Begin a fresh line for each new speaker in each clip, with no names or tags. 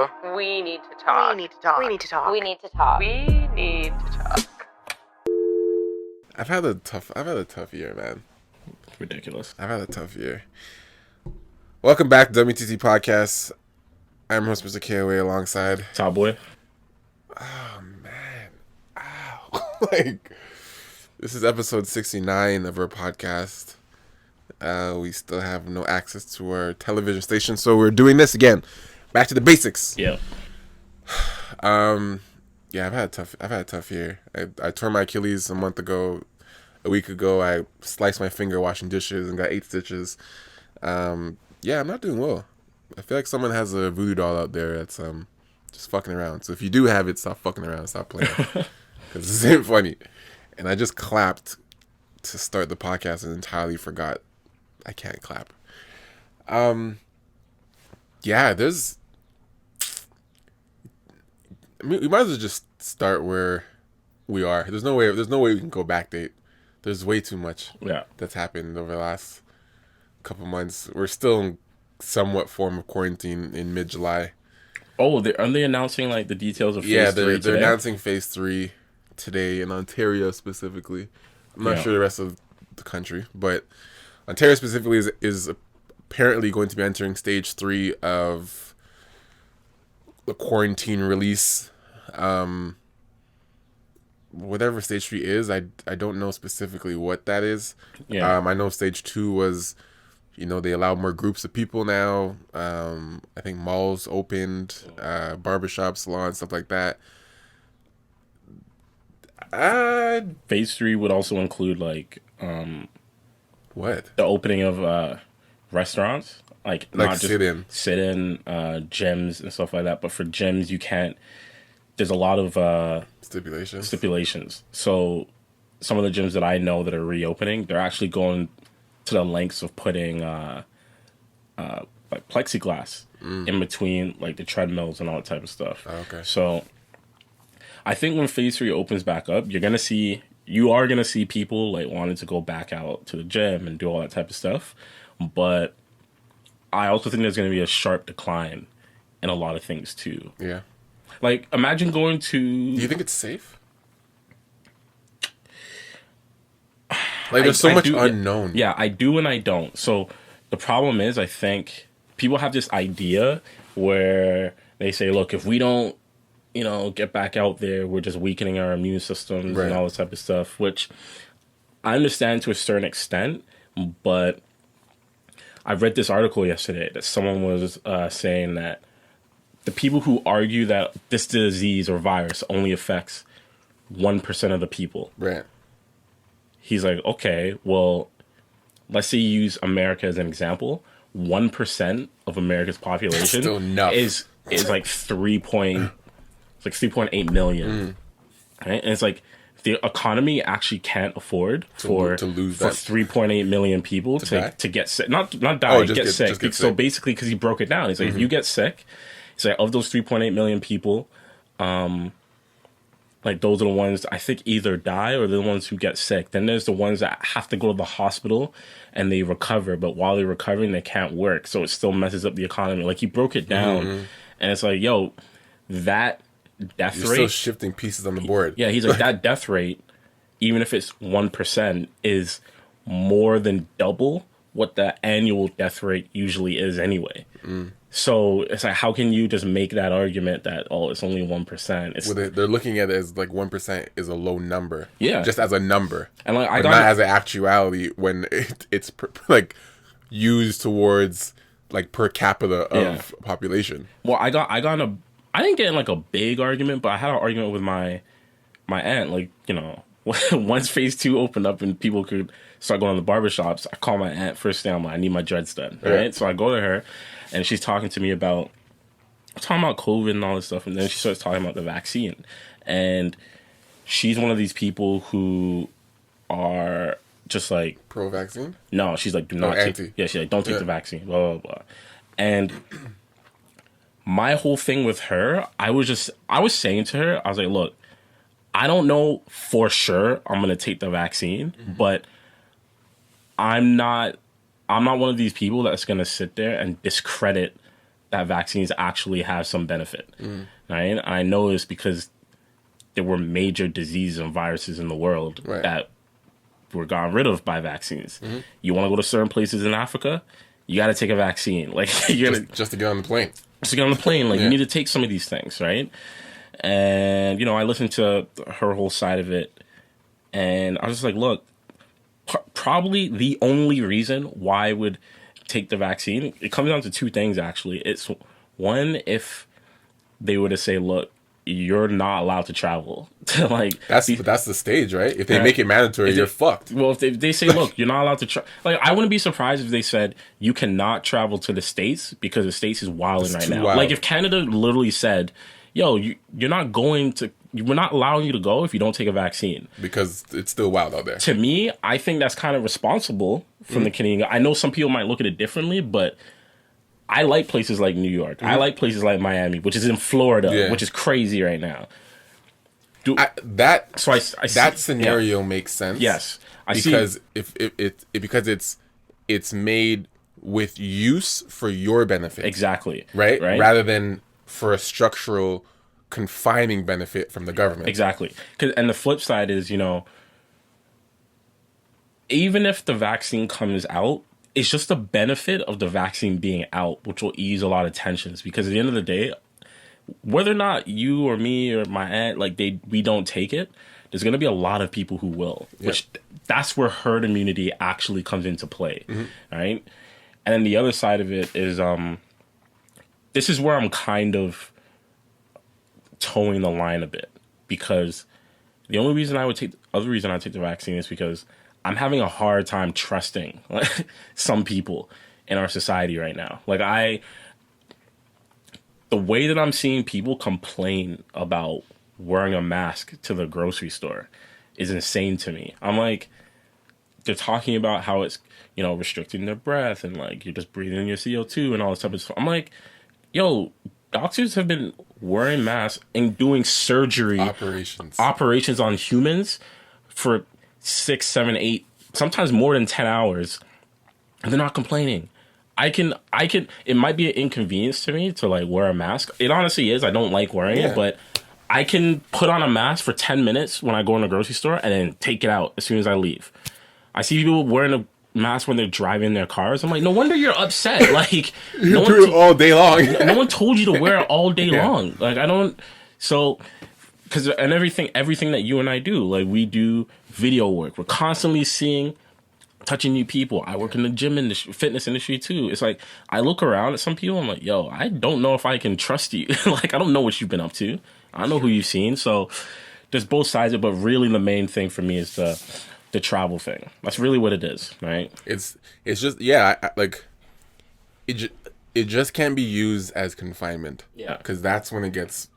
to. We need to talk.
We need to talk.
We need to talk.
We need to talk.
We need to talk.
I've had a tough year, man.
Ridiculous.
I've had a tough year. Welcome back to WNTT Podcast. I'm host Mr. KOA alongside
Top Boy.
Oh man. Ow. This is episode 69 of our podcast. We still have no access to our television station, so we're doing this again. Back to the basics.
Yeah.
Yeah, I've had a tough year. I tore my Achilles a week ago. I sliced my finger washing dishes and got 8 stitches. Yeah, I'm not doing well. I feel like someone has a voodoo doll out there that's just fucking around. So if you do have it, stop fucking around, stop playing, because this ain't funny. And I just clapped to start the podcast and entirely forgot I can't clap. Yeah, we might as well just start where we are. There's no way we can go backdate. There's way too much that's happened over the last couple months. We're still in somewhat form of quarantine in mid-July.
Oh, aren't they announcing like the details of phase 3
they're announcing phase 3 today in Ontario specifically. I'm not sure the rest of the country, but Ontario specifically is apparently going to be entering stage 3 of the quarantine release. Whatever stage 3 is, I don't know specifically what that is. I know stage 2 was, they allow more groups of people now. I think malls opened, barbershops, salons, stuff like that.
Phase 3 would also include
what?
The opening of restaurants, not just sit-in gyms and stuff like that. But for gyms, you can't. There's a lot of stipulations. So some of the gyms that I know that are reopening, they're actually going to the lengths of putting plexiglass in between the treadmills and all that type of stuff.
Oh, okay.
So I think when phase 3 opens back up, you are gonna see people wanting to go back out to the gym and do all that type of stuff. But I also think there's gonna be a sharp decline in a lot of things too.
Yeah.
Imagine going to...
Do you think it's safe? There's so much unknown.
Yeah, I do and I don't. So the problem is, I think people have this idea where they say, look, if we don't, get back out there, we're just weakening our immune systems and all this type of stuff, which I understand to a certain extent, but I read this article yesterday that someone was saying that the people who argue that this disease or virus only affects 1% of the people.
Right.
He's like, okay, well, let's say you use America as an example. 1% of America's population is like 3.8 million. Right? And it's the economy actually can't afford for 3.8 million people to get sick. Not die, get sick. So basically, because he broke it down, he's like, if you get sick, he's like, of those 3.8 million people, those are the ones I think either die or they're the ones who get sick. Then there's the ones that have to go to the hospital and they recover, but while they're recovering, they can't work. So it still messes up the economy. He broke it down and it's that death rate.
You're still shifting pieces on the board.
Yeah, he's like, that death rate, even if it's 1%, is more than double what the annual death rate usually is anyway. So it's how can you just make that argument that, it's only 1%?
They're looking at it as 1% is a low number.
Yeah.
Just as a number.
And
not as an actuality when it's used towards per capita of population.
Well, I didn't get in a big argument, but I had an argument with my aunt. Once phase 2 opened up and people could start going to the barbershops, I call my aunt first thing. I'm like, I need my dreads done. Right? So I go to her and she's talking to me about COVID and all this stuff. And then she starts talking about the vaccine. And she's one of these people who are just
pro-vaccine?
No, she's do not take.
Anti.
Yeah, she's don't take the vaccine. Blah, blah, blah. And my whole thing with her, I was saying to her, I was like, look, I don't know for sure I'm going to take the vaccine, but I'm not one of these people that's going to sit there and discredit that vaccines actually have some benefit, right? And I know this because there were major diseases and viruses in the world that were gotten rid of by vaccines. You want to go to certain places in Africa, you got to take a vaccine. Like
just to get on the plane.
Just to get on the plane, like you need to take some of these things, right? And you know, I listened to her whole side of it, and I was just like, look, probably the only reason why I would take the vaccine, it comes down to two things actually. It's one, if they were to say, look, you're not allowed to travel to like
that's the stage, right? If they make it mandatory, you're fucked.
Well, if they say, look, you're not allowed to travel, like I wouldn't be surprised if they said you cannot travel to the States because the States is wilding right now.
Wild.
Like if Canada literally said, yo, you're not going to, we're not allowing you to go if you don't take a vaccine.
Because it's still wild out there.
To me, I think that's kind of responsible from the Canadian. I know some people might look at it differently, but I like places like New York. I like places like Miami, which is in Florida, which is crazy right now.
That scenario makes sense.
Yes,
because because it's made with use for your benefit.
Exactly.
Right? Rather than for a structural confining benefit from the government.
Exactly. And the flip side is, you know, even if the vaccine comes out, it's just the benefit of the vaccine being out, which will ease a lot of tensions. Because at the end of the day, whether or not you or me or my aunt, like we don't take it, there's going to be a lot of people who will. Which that's where herd immunity actually comes into play, right? And then the other side of it is, this is where I'm kind of towing the line a bit, because the only reason I take the vaccine is because I'm having a hard time trusting some people in our society right now. Like the way that I'm seeing people complain about wearing a mask to the grocery store is insane to me. I'm like, they're talking about how it's, you know, restricting their breath and like you're just breathing your CO2 and all this type of stuff. I'm like, yo, doctors have been wearing masks and doing surgery operations on humans for 6, 7, 8, sometimes more than 10 hours, and they're not complaining. I can, it might be an inconvenience to me to like wear a mask. It honestly is. I don't like wearing it, but I can put on a mask for 10 minutes when I go in the grocery store and then take it out as soon as I leave. I see people wearing a mask when they're driving their cars. I'm like, no wonder you're upset. Like,
you do it all day long.
No one told you to wear it all day long. Like, I don't. So, because and everything that you and I do, like we do video work. We're constantly touching new people. I work in the gym industry, fitness industry too. It's like I look around at some people. I'm like, yo, I don't know if I can trust you. Like, I don't know what you've been up to. I don't know who you've seen. So there's both sides of it, but really the main thing for me is the travel thing. That's really what it is, right?
It's just like it just can't be used as confinement.
Yeah,
because that's when it gets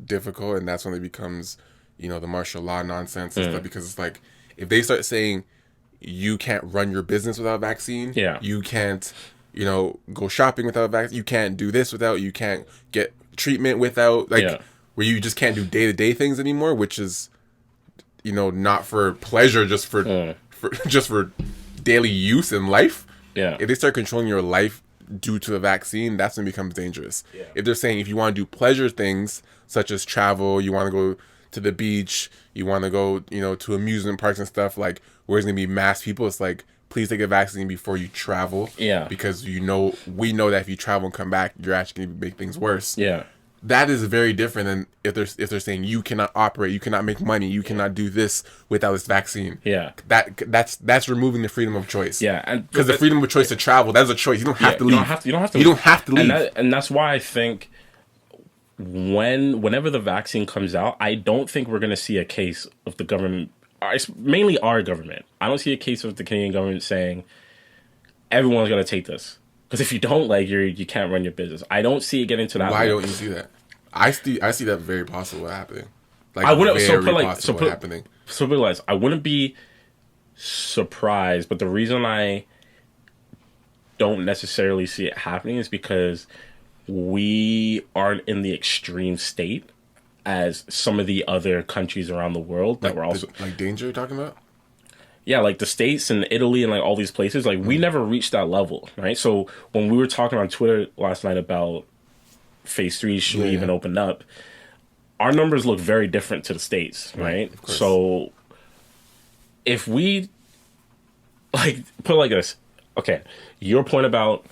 difficult, and that's when it becomes, you know, the martial law nonsense and stuff. Because it's like if they start saying you can't run your business without a vaccine, you can't, you know, go shopping without a vaccine, you can't do this without, you can't get treatment without, like where you just can't do day-to-day things anymore, which is, you know, not for pleasure, just for daily use in life. If they start controlling your life due to a vaccine, that's when it becomes dangerous. If they're saying if you want to do pleasure things such as travel, you want to go to the beach, you want to go, you know, to amusement parks and stuff, like where there's gonna be mass people, it's like, please take a vaccine before you travel. Because we know that if you travel and come back, you're actually gonna make things worse. That is very different than if they're saying you cannot operate, you cannot make money, you cannot do this without this vaccine. That's removing the freedom of choice. Because the freedom of choice to travel, that's a choice. You don't have to leave. You don't have to leave.
And that's why I think whenever the vaccine comes out, I don't think we're going to see a case of the government, mainly our government. I don't see a case of the Canadian government saying everyone's going to take this. Because if you don't, like, you can't run your business. I don't see it getting to that.
Why don't you see that? I see that very possible happening.
Like, I wouldn't. I wouldn't be surprised, but the reason I don't necessarily see it happening is because we aren't in the extreme state as some of the other countries around the world that were also
like danger you're talking about.
yeah, like the States and Italy and like all these places, like we never reached that level, right? So when we were talking on Twitter last night about phase 3 should we even open up, our numbers look very different to the States, right? So if we like put it like this, okay, your point about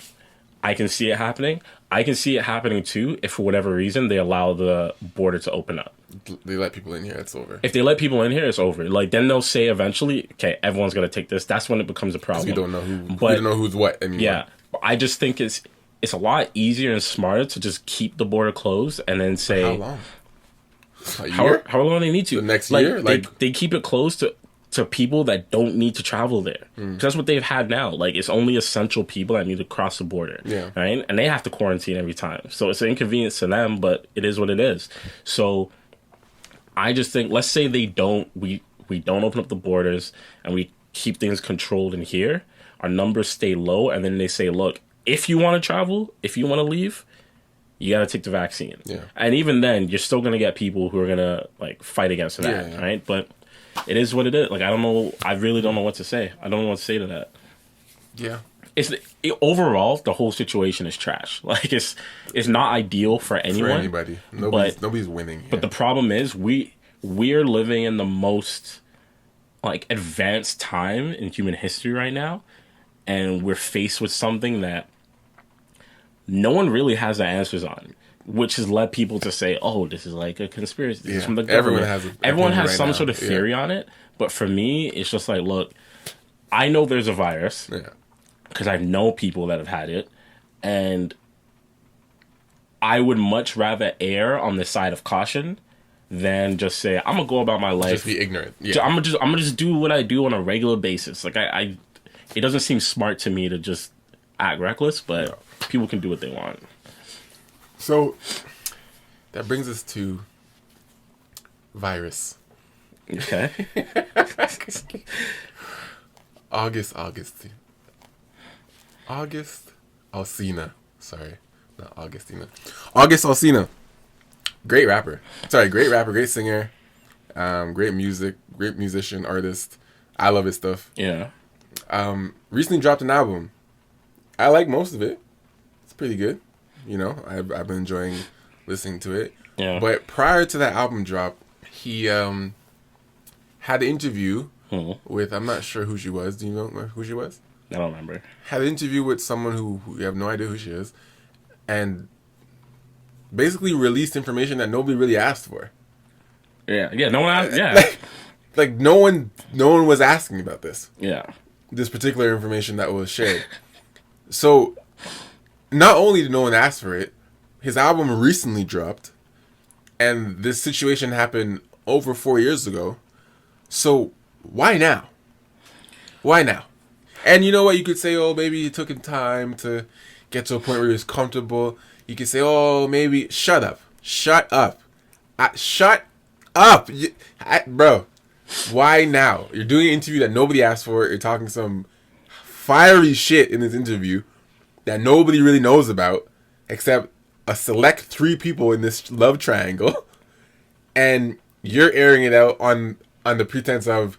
I can see it happening, I can see it happening too if for whatever reason they allow the border to open up.
They let people in here, it's over.
If they let people in here, it's over. Like then they'll say eventually, okay, everyone's gonna take this. That's when it becomes a problem.
We don't know we don't know who's what anymore.
Yeah, I just think it's a lot easier and smarter to just keep the border closed and then say
how long?
How long they need to.
The next year,
like they keep it closed to people that don't need to travel there. That's what they've had now. Like it's only essential people that need to cross the border.
Yeah.
Right, and they have to quarantine every time. So it's an inconvenience to them, but it is what it is. So I just think, let's say we don't open up the borders and we keep things controlled in here. Our numbers stay low, and then they say, look, if you want to travel, if you want to leave, you got to take the vaccine.
Yeah.
And even then, you're still going to get people who are going to like fight against that, right? But it is what it is. Like, I don't know. I really don't know what to say. I don't know what to say to that.
Yeah.
Overall, the whole situation is trash. Like, it's not ideal for anyone.
For anybody. Nobody's winning here.
But the problem is, we're living in the most like advanced time in human history right now, and we're faced with something that no one really has the answers on, which has led people to say, "Oh, this is like a conspiracy. This is from the government." Everyone has some sort of theory on it, but for me, it's just like, look, I know there's a virus because I know people that have had it, and I would much rather err on the side of caution than just say I'm gonna go about my life.
Just be ignorant. Yeah.
I'm gonna just do what I do on a regular basis. Like I it doesn't seem smart to me to just act reckless, but people can do what they want.
So that brings us to virus.
Okay.
August Alsina. Sorry, not Augustina. August Alsina. Great rapper. Great singer. Great music, great musician, artist. I love his stuff.
Yeah.
Recently dropped an album. I like most of it. It's pretty good. You know, I've been enjoying listening to it.
Yeah.
But prior to that album drop, he had an interview with, I'm not sure who she was. Do you know who she was?
I don't remember. Had
an interview with someone who you have no idea who she is, and basically released information that nobody really asked for.
Yeah. No one asked. Yeah.
Like no one was asking about this.
Yeah.
This particular information that was shared. So, not only did no one ask for it, his album recently dropped, and this situation happened over 4 years ago. So, why now? Why now? And you know what? You could say, oh, maybe it took him time to get to a point where he was comfortable. You could say, oh, maybe... Shut up. Shut up. Bro, why now? You're doing an interview that nobody asked for. You're talking some fiery shit in this interview that nobody really knows about except a select 3 people in this love triangle. And you're airing it out on the pretense of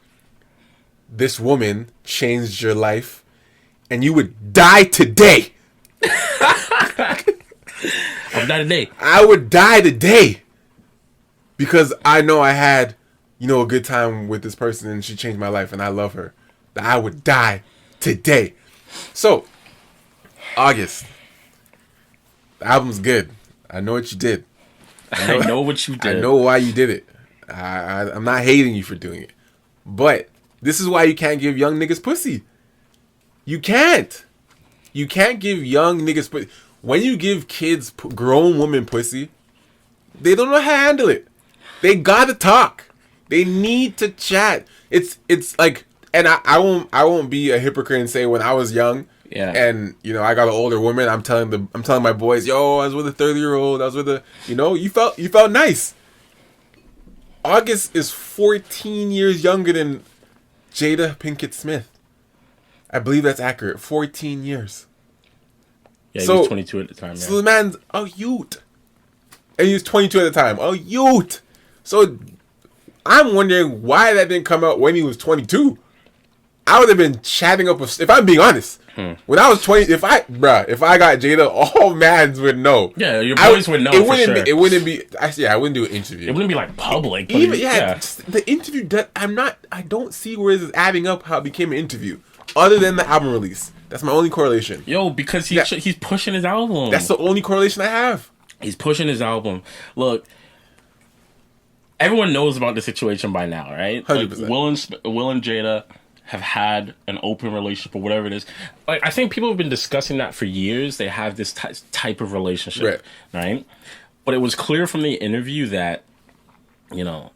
this woman changed your life and you would die today.
I'll die today.
I would die today because I know I had, a good time with this person and she changed my life and I love her. That I would die today. So, August, the album's good. I know what you did.
I know what you did.
I know why you did it. I'm not hating you for doing it. But this is why you can't give young niggas pussy. You can't. You can't give young niggas pussy. When you give kids, grown women pussy, they don't know how to handle it. They gotta talk. They need to chat. It's like, and I won't be a hypocrite and say when I was young, and I got an older woman, I'm telling my boys, yo, I was with a 30-year-old, I was with a, you felt nice. August is 14 years younger than Jada Pinkett Smith. I believe that's accurate. 14 years.
Yeah, he was 22 at the time.
So the man's a youth. And he was 22 at the time. A youth. So I'm wondering why that didn't come out when he was 22. I would have been chatting up with. If I'm being honest, when I was 20, if I got Jada, all mans would know.
Yeah, your boys would know.
It wouldn't be. It wouldn't be. I wouldn't do an interview.
It wouldn't be like public. But
Even the interview. I don't see where this is adding up. How it became an interview, other than the album release. That's my only correlation.
Yo, because he's pushing his album.
That's the only correlation I have.
He's pushing his album. Look. Everyone knows about the situation by now, right?
100%.
Like Will and Jada have had an open relationship or whatever it is. Like, I think people have been discussing that for years. They have this type of relationship, right? But it was clear from the interview that, to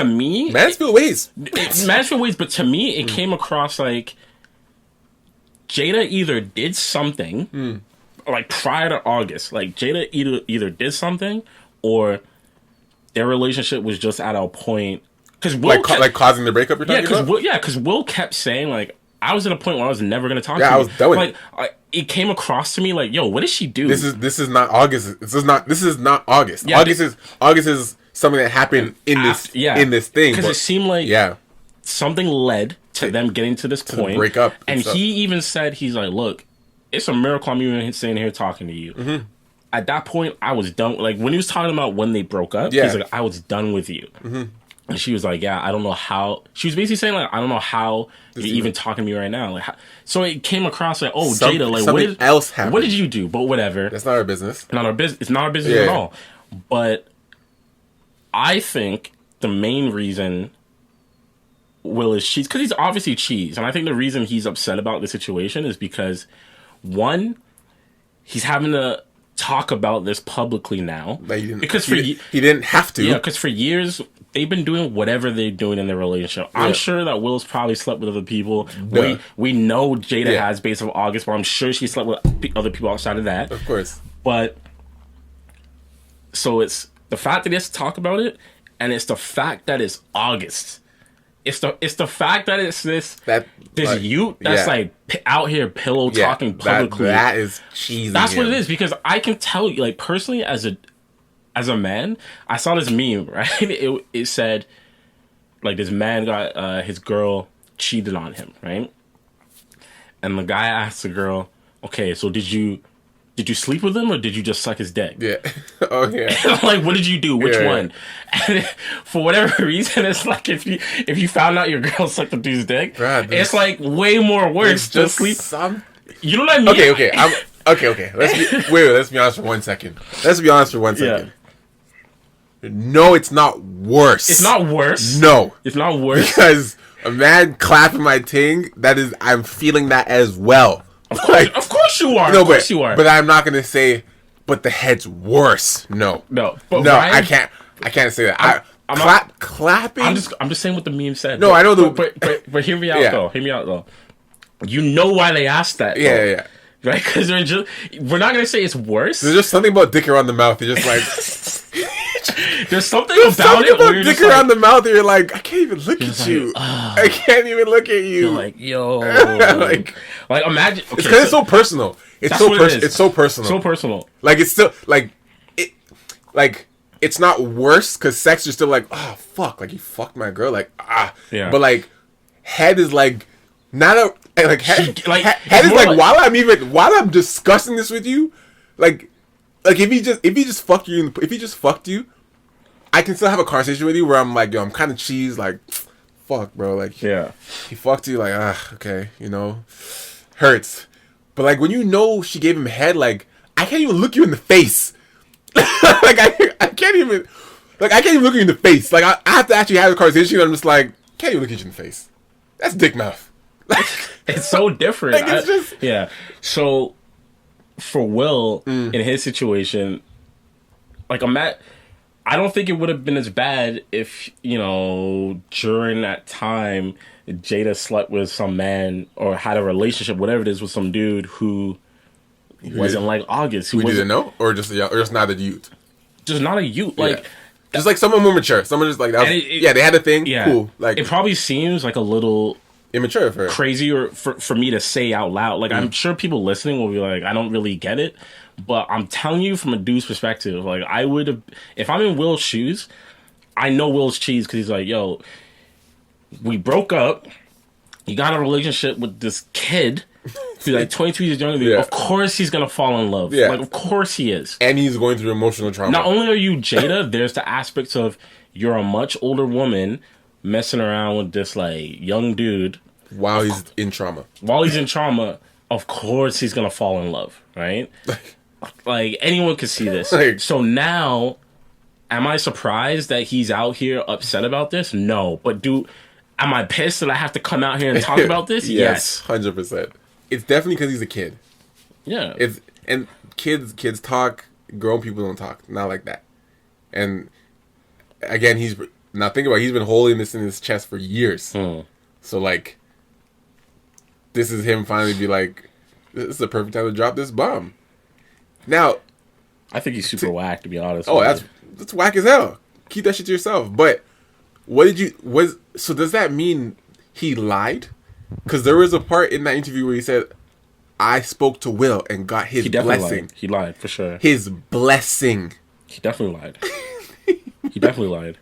me,
Mansfield ways.
Mansfield ways, but to me, it came across like Jada either did something, like prior to August, like Jada either did something or their relationship was just at a point. Like
causing the breakup you're talking about?
Because Will kept saying, like, I was at a point where I was never going to talk to you.
I was done with
it. It came across to me like, yo, what did she do?
This is not August. This is not August.
Yeah,
August is something that happened in this thing.
Because it seemed like something led to them getting to this point.
Break up.
And he even said, he's like, look, it's a miracle I'm even sitting here talking to you. Mm-hmm. At that point, I was done. Like, when he was talking about when they broke up, he's like, I was done with you. Mm-hmm. And she was like, yeah, I don't know how. She was basically saying, like, I don't know how you're even talking to me right now. Like, so it came across like, oh, Jada, like,
something else happened.
What did you do? But whatever.
That's not our business.
Not our business. It's not our business at all. But I think the main reason Will is cheese, because he's obviously cheese. And I think the reason he's upset about the situation is because, one, he's having to talk about this publicly now.
Because he didn't have to.
Yeah, because for years they've been doing whatever they're doing in their relationship. I'm sure that Will's probably slept with other people. We know Jada has based on August, but I'm sure she slept with other people outside of that.
Of course.
But so it's the fact that he has to talk about it, and it's the fact that it's August. It's the fact that it's this youth that's like out here pillow talking publicly.
That is cheesy.
That's what it is, because I can tell you, like, personally, as a man, I saw this meme, right? It said, like, this man got his girl cheated on him, right? And the guy asked the girl, okay, so did you sleep with him or did you just suck his dick?
Yeah. Oh yeah.
Like, what did you do? Which one? And for whatever reason, it's like if you found out your girl sucked the dude's dick, it's like way more worse to sleep. You know what I mean?
Okay. Okay. Let's be honest for 1 second. No, it's not worse.
It's not worse.
No,
it's not worse
because a man clapping my ting. I'm feeling that as well.
Of course you are. Of course you are.
But I'm not gonna say. But the head's worse. No.
But
no.
Ryan,
I can't say that. Clapping.
I'm just saying what the meme said.
No, I know
But hear me out though. Hear me out though. You know why they asked that?
Yeah.
Right? Because we're not gonna say it's worse.
There's just something about dick around the mouth. You're just like.
There's something about
dick around the mouth. You're like, I can't even look at you. I can't even look at you.
You're like, yo, like imagine. Okay,
it's because it's so personal. It's so personal.
So personal.
Like it's still like it. Like it's not worse because sex. You're still like, oh fuck, like you fucked my girl. Like
yeah.
But like head is like not a like head is like while I'm discussing this with you, like if he just fucked you, I can still have a conversation with you where I'm like, yo, I'm kind of cheese, like, fuck, bro, like, he fucked you, like, okay, hurts, but like when she gave him head, like, I can't even look you in the face, like I can't even look you in the face, like I have to actually have a conversation. I'm just like, can't even look at you in the face. That's dick mouth.
It's so different.
Like, it's just
So for Will in his situation, like I don't think it would have been as bad if, during that time, Jada slept with some man or had a relationship, whatever it is, with some dude who wasn't like August.
Who didn't know? Or just not a youth?
Just not a youth. Like,
just like someone more mature. Someone just like, that was, they had a thing. Yeah. Cool. Like,
it probably seems like a little
immature
crazy or for me to say out loud. Like, I'm sure people listening will be like, I don't really get it. But I'm telling you from a dude's perspective, like, I would have, if I'm in Will's shoes, I know Will's cheese because he's like, yo, we broke up. you got a relationship with this kid who's like 22 years younger than you.
Yeah.
Of course he's gonna fall in love.
Yeah.
Like, of course he is.
And he's going through emotional trauma.
Not only are you Jada, there's the aspects of you're a much older woman messing around with this like young dude
while he's in trauma.
While he's in trauma, of course he's gonna fall in love, right? Like anyone could see this.
Like,
so now, am I surprised that he's out here upset about this? No, but am I pissed that I have to come out here and talk about this? Yes,
100%. It's definitely because he's a kid.
Yeah,
and kids talk. Grown people don't talk. Not like that. And again, now think about it, he's been holding this in his chest for years. So like, this is him finally be like, this is the perfect time to drop this bomb. Now,
I think he's super whack, to be honest.
Oh, that's whack as hell. Keep that shit to yourself. But so does that mean he lied? Because there was a part in that interview where he said, I spoke to Will and got his blessing.
Lied. He lied, for sure.
His blessing.
He definitely lied. He definitely lied.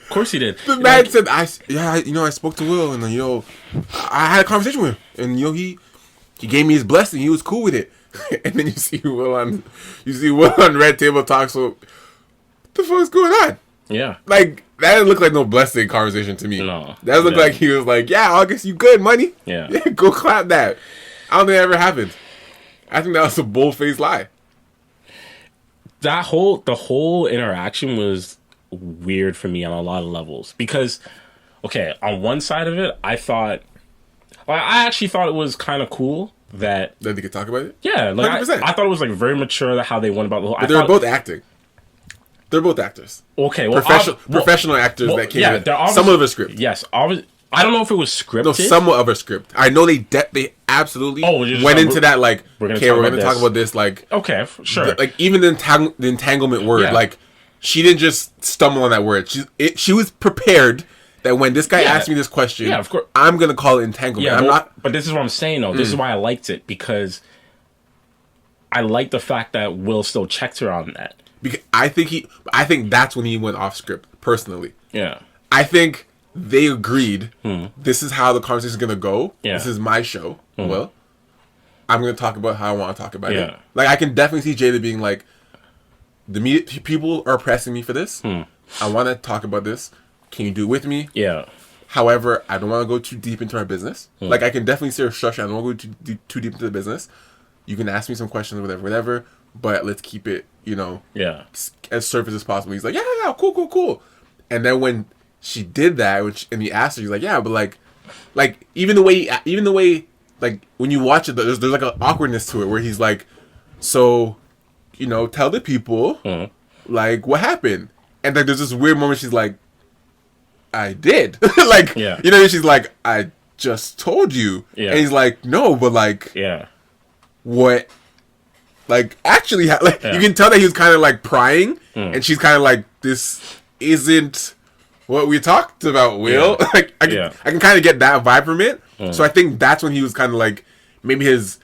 Of course he did.
The man said, I spoke to Will and, I had a conversation with him. And, he gave me his blessing. He was cool with it. And then you see Will on Red Table Talk. So, what the fuck's going on?
Yeah.
Like, that didn't look like no blessing conversation to me.
No.
That looked like he was like, yeah, I guess you good, money.
Yeah.
Go clap that. I don't think that ever happened. I think that was a bold-faced lie.
The whole interaction was weird for me on a lot of levels. Because, okay, on one side of it, I actually thought it was kind of cool that
they could talk about it.
Yeah, like I thought it was like very mature how they went about the whole.
But they're both acting. They're both actors.
Okay, well,
professional actors that came.
Yeah,
some of a script.
Yes, I don't know if it was scripted.
No, somewhat of a script. I know they absolutely went into that like. We're gonna talk about this like.
Okay, sure.
Like even the entanglement word, like she didn't just stumble on that word. She was prepared. That when this guy asked me this question,
of course,
I'm gonna call it entanglement.
Yeah,
I'm not.
But this is what I'm saying, though. This is why I liked it because I like the fact that Will still checked her on that.
Because I think that's when he went off script. Personally,
yeah.
I think they agreed. This is how the conversation is gonna go.
Yeah.
This is my show. Well, I'm gonna talk about how I want to talk about it. Like I can definitely see Jada being like, the media people are pressing me for this. I want to talk about this. Can you do it with me?
Yeah.
However, I don't want to go too deep into our business. Like, I can definitely see her shush. I don't want to go too deep into the business. You can ask me some questions, whatever. But let's keep it, as surface as possible. He's like, yeah, cool. And then when she did that, and he asked her, he's like, yeah, but like even the way, like when you watch it, there's like an awkwardness to it where he's like, so, tell the people, like what happened, and like there's this weird moment. She's like. I did. Like, she's like, I just told you. Yeah. And he's like, no, but like, what? Like, actually, you can tell that he was kind of like prying, and she's kind of like, this isn't what we talked about, Will. Like, I can kind of get that vibe from it. So I think that's when he was kind of like, maybe his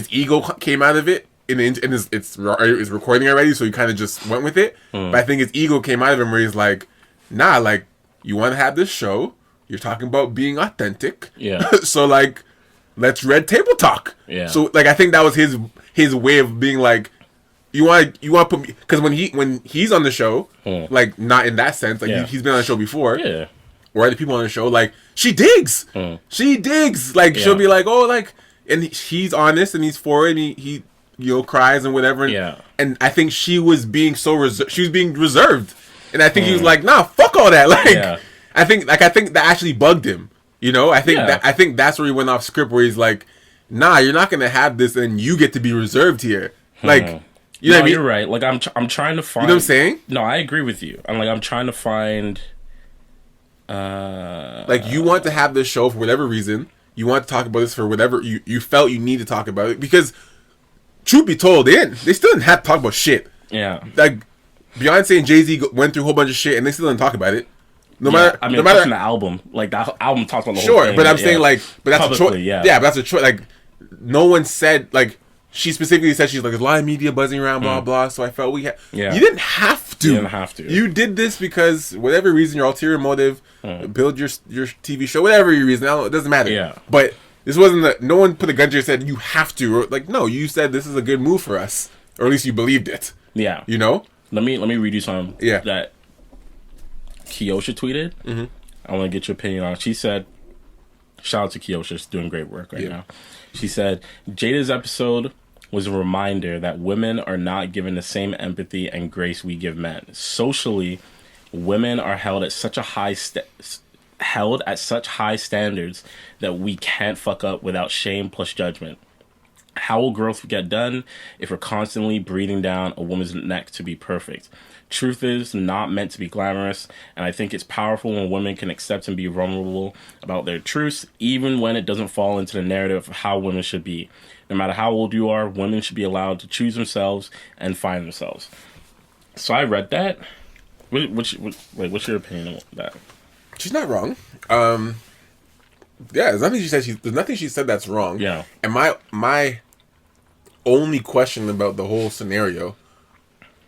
ego came out of it, and it's recording already, so he kind of just went with it. But I think his ego came out of him where he's like, nah, like, you want to have this show. You're talking about being authentic. Yeah. So, like, let's red table talk. Yeah. So, like, I think that was his way of being like, you want to put me... Because when he's on the show, like, not in that sense. Like, he's been on the show before. Yeah. Or other people on the show. Like, she digs. She digs. Like, she'll be like, oh, like... And he's honest and he's for it. And he cries and whatever. And, and I think she was being she was being reserved. And I think he was like, nah, fuck all that. Like, I think that actually bugged him. I think that's where he went off script, where he's like, nah, you're not gonna have this, and you get to be reserved here. Like, know what I mean?
You're right. Like, I'm trying to find.
You know what I'm saying?
No, I agree with you. I'm trying to find.
Like, you want to have this show for whatever reason. You want to talk about this for whatever you felt you need to talk about it, because, truth be told, they still didn't have to talk about shit. Yeah. Like. Beyonce and Jay-Z went through a whole bunch of shit, and they still didn't talk about it. No matter
the album, like the album talked about the whole thing.
Sure, but I'm saying like, but that's publicly, a choice. Yeah, but that's a choice. Like, no one said like she specifically said she's like, there's a lot of media buzzing around, blah blah. So I felt we had. Yeah. You didn't have to.
You didn't have to.
You did this because whatever reason, your ulterior motive, build your TV show, whatever your reason, it doesn't matter.
Yeah.
But this wasn't no one put a gun to your head and said you have to. Or, like, no, you said this is a good move for us, or at least you believed it.
Yeah.
You know.
Let me read you something.
Yeah.
That Kiyosha tweeted. Mm-hmm. I want to get your opinion on it. She said, shout out to Kiyosha, she's doing great work right now. She said, Jada's episode was a reminder that women are not given the same empathy and grace we give men. Socially, women are held at such high standards that we can't fuck up without shame plus judgment. How will growth get done if we're constantly breathing down a woman's neck to be perfect? Truth is not meant to be glamorous, and I think it's powerful when women can accept and be vulnerable about their truths, even when it doesn't fall into the narrative of how women should be. No matter how old you are, women should be allowed to choose themselves and find themselves. So I read that. What's your opinion on that?
She's not wrong. Yeah, there's nothing she said. There's nothing she said that's wrong.
Yeah.
And my only question about the whole scenario,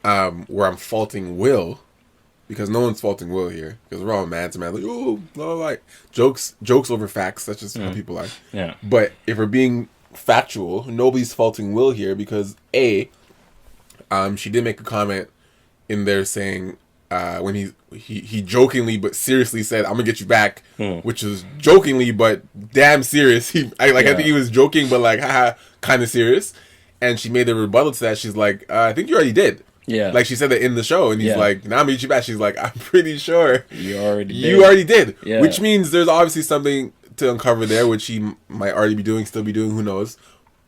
where I'm faulting Will, because no one's faulting Will here, because we're all mad to mad, like, oh, no, like jokes over facts. That's just how people are.
Yeah.
But if we're being factual, nobody's faulting Will here because she did make a comment in there saying when he jokingly but seriously said, "I'm gonna get you back," which is jokingly but damn serious. I think he was joking but like haha, kind of serious. And she made the rebuttal to that. She's like, I think you already did. Yeah. Like she said that in the show, and he's like, "Now I'm gonna get you back." She's like, "I'm pretty sure you already did." Yeah. Which means there's obviously something to uncover there, which he might already be doing, still be doing. Who knows?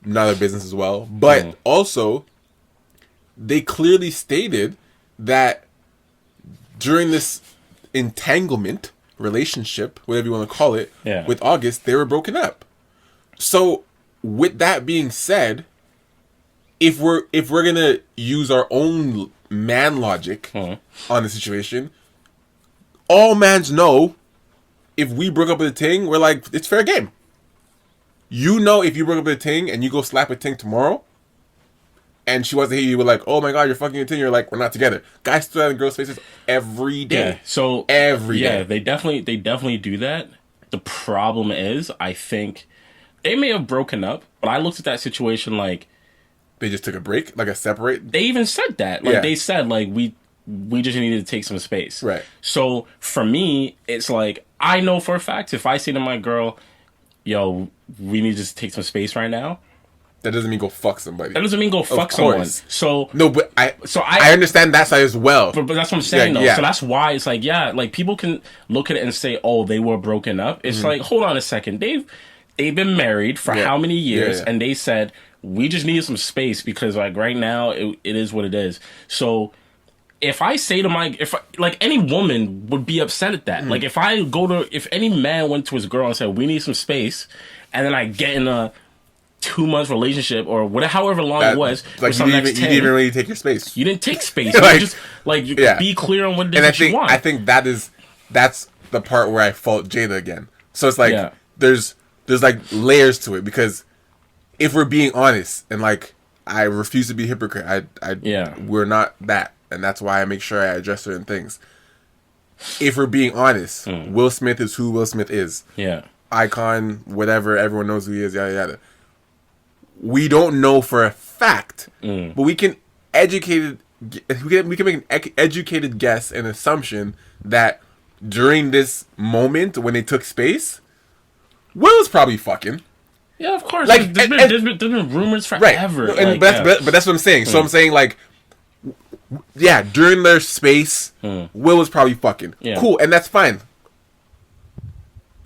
None of their business as well. But also, they clearly stated that during this entanglement relationship, whatever you want to call it, with August, they were broken up. So, with that being said, if we're gonna use our own man logic on the situation, all mans know if we broke up with a ting, we're like, it's fair game. You know, if you broke up with a ting and you go slap a ting tomorrow, and she wants to hit you, we're like, oh my god, you're fucking a ting. You're like, we're not together. Guys do that in girls' faces every day. Yeah,
so
every day.
Yeah, they definitely do that. The problem is, I think they may have broken up, but I looked at that situation like
they just took a break, like a separate.
They even said that, like they said, like we just needed to take some space.
Right.
So for me, it's like I know for a fact if I say to my girl, "Yo, we need to just take some space right now,"
that doesn't mean go fuck somebody.
That doesn't mean go fuck someone. So
no, but I understand that side as well.
But that's what I'm saying though. Yeah. So that's why it's like like people can look at it and say, "Oh, they were broken up." It's like, hold on a second, they've been married for how many years, and they said we just needed some space because like right now it is what it is. So if I say to like any woman would be upset at that. Like if any man went to his girl and said we need some space, and then I get in a 2-month relationship or whatever, however long it was,
like you didn't even really take your space.
You didn't take space. You just be clear on what it is that you want.
I think that's the part where I fault Jada again. So it's like there's like layers to it, because if we're being honest, and like I refuse to be a hypocrite, we're not that, and that's why I make sure I address certain things. If we're being honest, Will Smith is who Will Smith is. Yeah. Icon, whatever, everyone knows who he is, yada yada. We don't know for a fact, but we can make an educated guess and assumption that during this moment when they took space, Will is probably fucking.
Yeah, of course. Like there's been rumors forever.
Right. And but that's what I'm saying. So I'm saying like, during their space, Will was probably fucking. Yeah. Cool, and that's fine.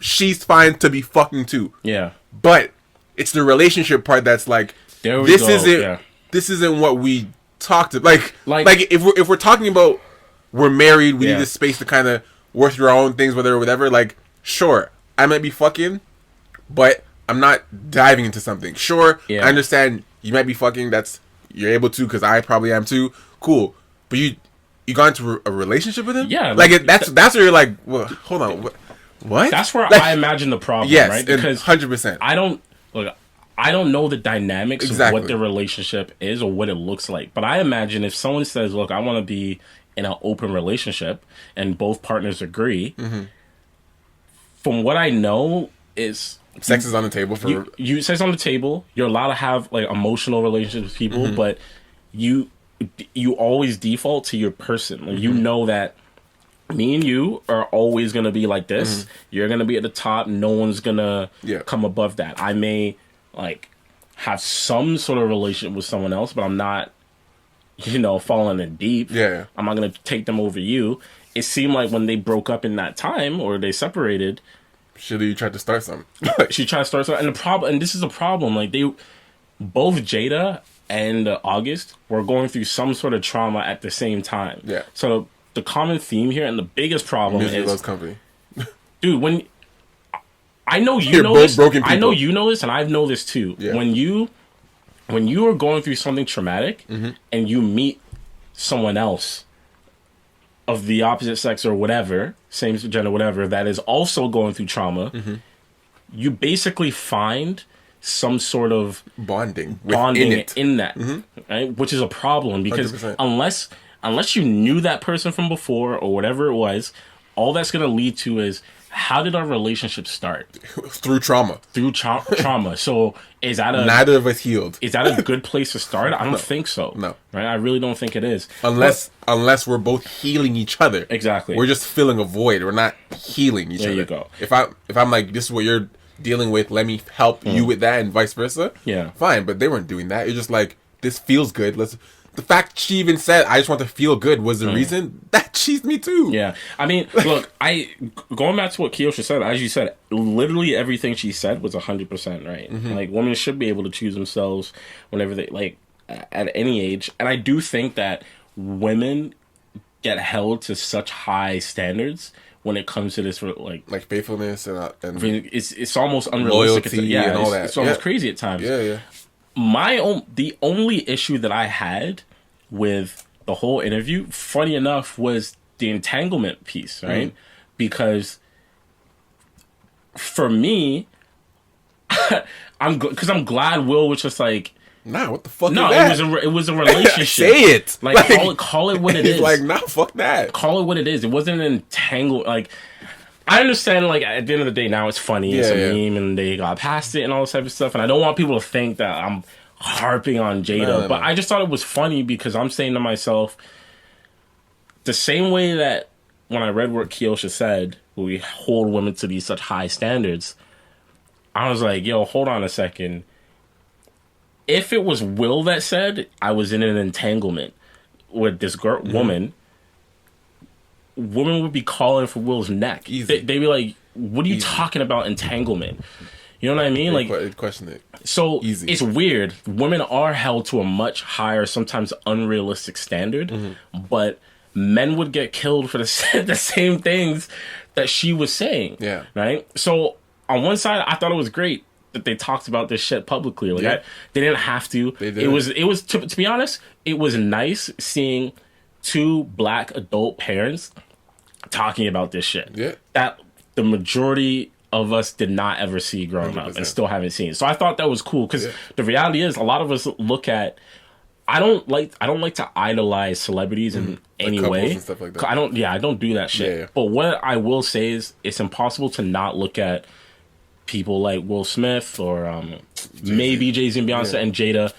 She's fine to be fucking too. Yeah. But it's the relationship part that's like, this isn't what we talked about. Like if we're talking about we're married, we need this space to kind of work through our own things, whatever. Like, sure, I might be fucking, but I'm not diving into something. Sure, I understand you might be fucking. You're able to, because I probably am too. Cool, but you got into a relationship with him? Yeah, that's where you're like, well, hold on, what?
That's where I imagine the problem, right? Because
100%.
I don't know the dynamics of what their relationship is or what it looks like. But I imagine if someone says, look, I want to be in an open relationship and both partners agree,
Mm-hmm.
from what I know, is
Sex is on the table for
you sex on the table. You're allowed to have like emotional relationships with people,
Mm-hmm.
but you always default to your person. Like, you know that me and you are always gonna be like this. You're gonna be at the top. No one's gonna come above that. I may like have some sort of relationship with someone else, but I'm not, falling in deep.
Yeah.
I'm not gonna take them over you. It seemed like when they broke up in that time, or they separated,
you tried to start something.
she tried to start something. And this is a problem. Like, both Jada and August were going through some sort of trauma at the same time.
Yeah.
So the common theme here, and the biggest problem
Music
is,
loves company.
dude, when I know you
You're
know
both
this,
broken
I know
people.
you know this, and I know this too.
Yeah.
When you are going through something traumatic, and you meet someone else of the opposite sex or whatever, same gender, whatever, that is also going through trauma, you basically find some sort of
Bonding
it. In that, right? Which is a problem, because
100%.
unless you knew that person from before or whatever it was, all that's going to lead to is, how did our relationship start?
Through trauma.
Through trauma. So is that
Neither of us healed.
is that a good place to start? I don't think so.
No.
Right? I really don't think it is.
Unless we're both healing each other.
Exactly.
We're just filling a void. We're not healing each other.
There you go.
If I'm like, this is what you're dealing with, let me help you with that, and vice versa.
Yeah.
Fine, but they weren't doing that. It's just like, this feels good. The fact she even said, I just want to feel good, was the reason that cheesed me too.
Yeah. I mean, look, going back to what Kiosha said, as you said, literally everything she said was 100% right. Like, women should be able to choose themselves whenever they, like, at any age. And I do think that women get held to such high standards when it comes to this, like
faithfulness and
it's almost unrealistic.
Loyalty and all that.
It's almost crazy at times.
Yeah.
The only issue that I had with the whole interview, funny enough, was the entanglement piece, right? Because for me, I'm glad Will was just like,
nah, what the fuck?
no,
is that?
it was a relationship.
Say it.
Like call it what it is.
Like, nah, fuck that.
Call it what it is. It wasn't an entanglement. Like, I understand, like, at the end of the day, now it's funny, it's a meme, and they got past it and all this type of stuff, and I don't want people to think that I'm harping on Jada,
No.
but I just thought it was funny, because I'm saying to myself, the same way that when I read what Kiosha said, we hold women to these such high standards, I was like, yo, hold on a second. If it was Will that said I was in an entanglement with this woman would be calling for Will's neck.
Easy.
They'd be like, what are you talking about, entanglement? You know what I mean? Like,
question it.
so
Easy.
It's weird. Women are held to a much higher, sometimes unrealistic standard, but men would get killed for the same things that she was saying.
Yeah.
Right? So on one side, I thought it was great that they talked about this shit publicly. Like, they didn't have to.
They didn't.
It was to be honest, it was nice seeing two black adult parents talking about this shit.
Yeah.
That the majority of us did not ever see growing up
100%.
and still haven't seen. So I thought that was cool, because the reality is, a lot of us look at, I don't like to idolize celebrities in any
couples
way.
and stuff like that.
I don't do that shit.
Yeah.
But what I will say is, it's impossible to not look at people like Will Smith or maybe Jay-Z and Beyonce and Jada.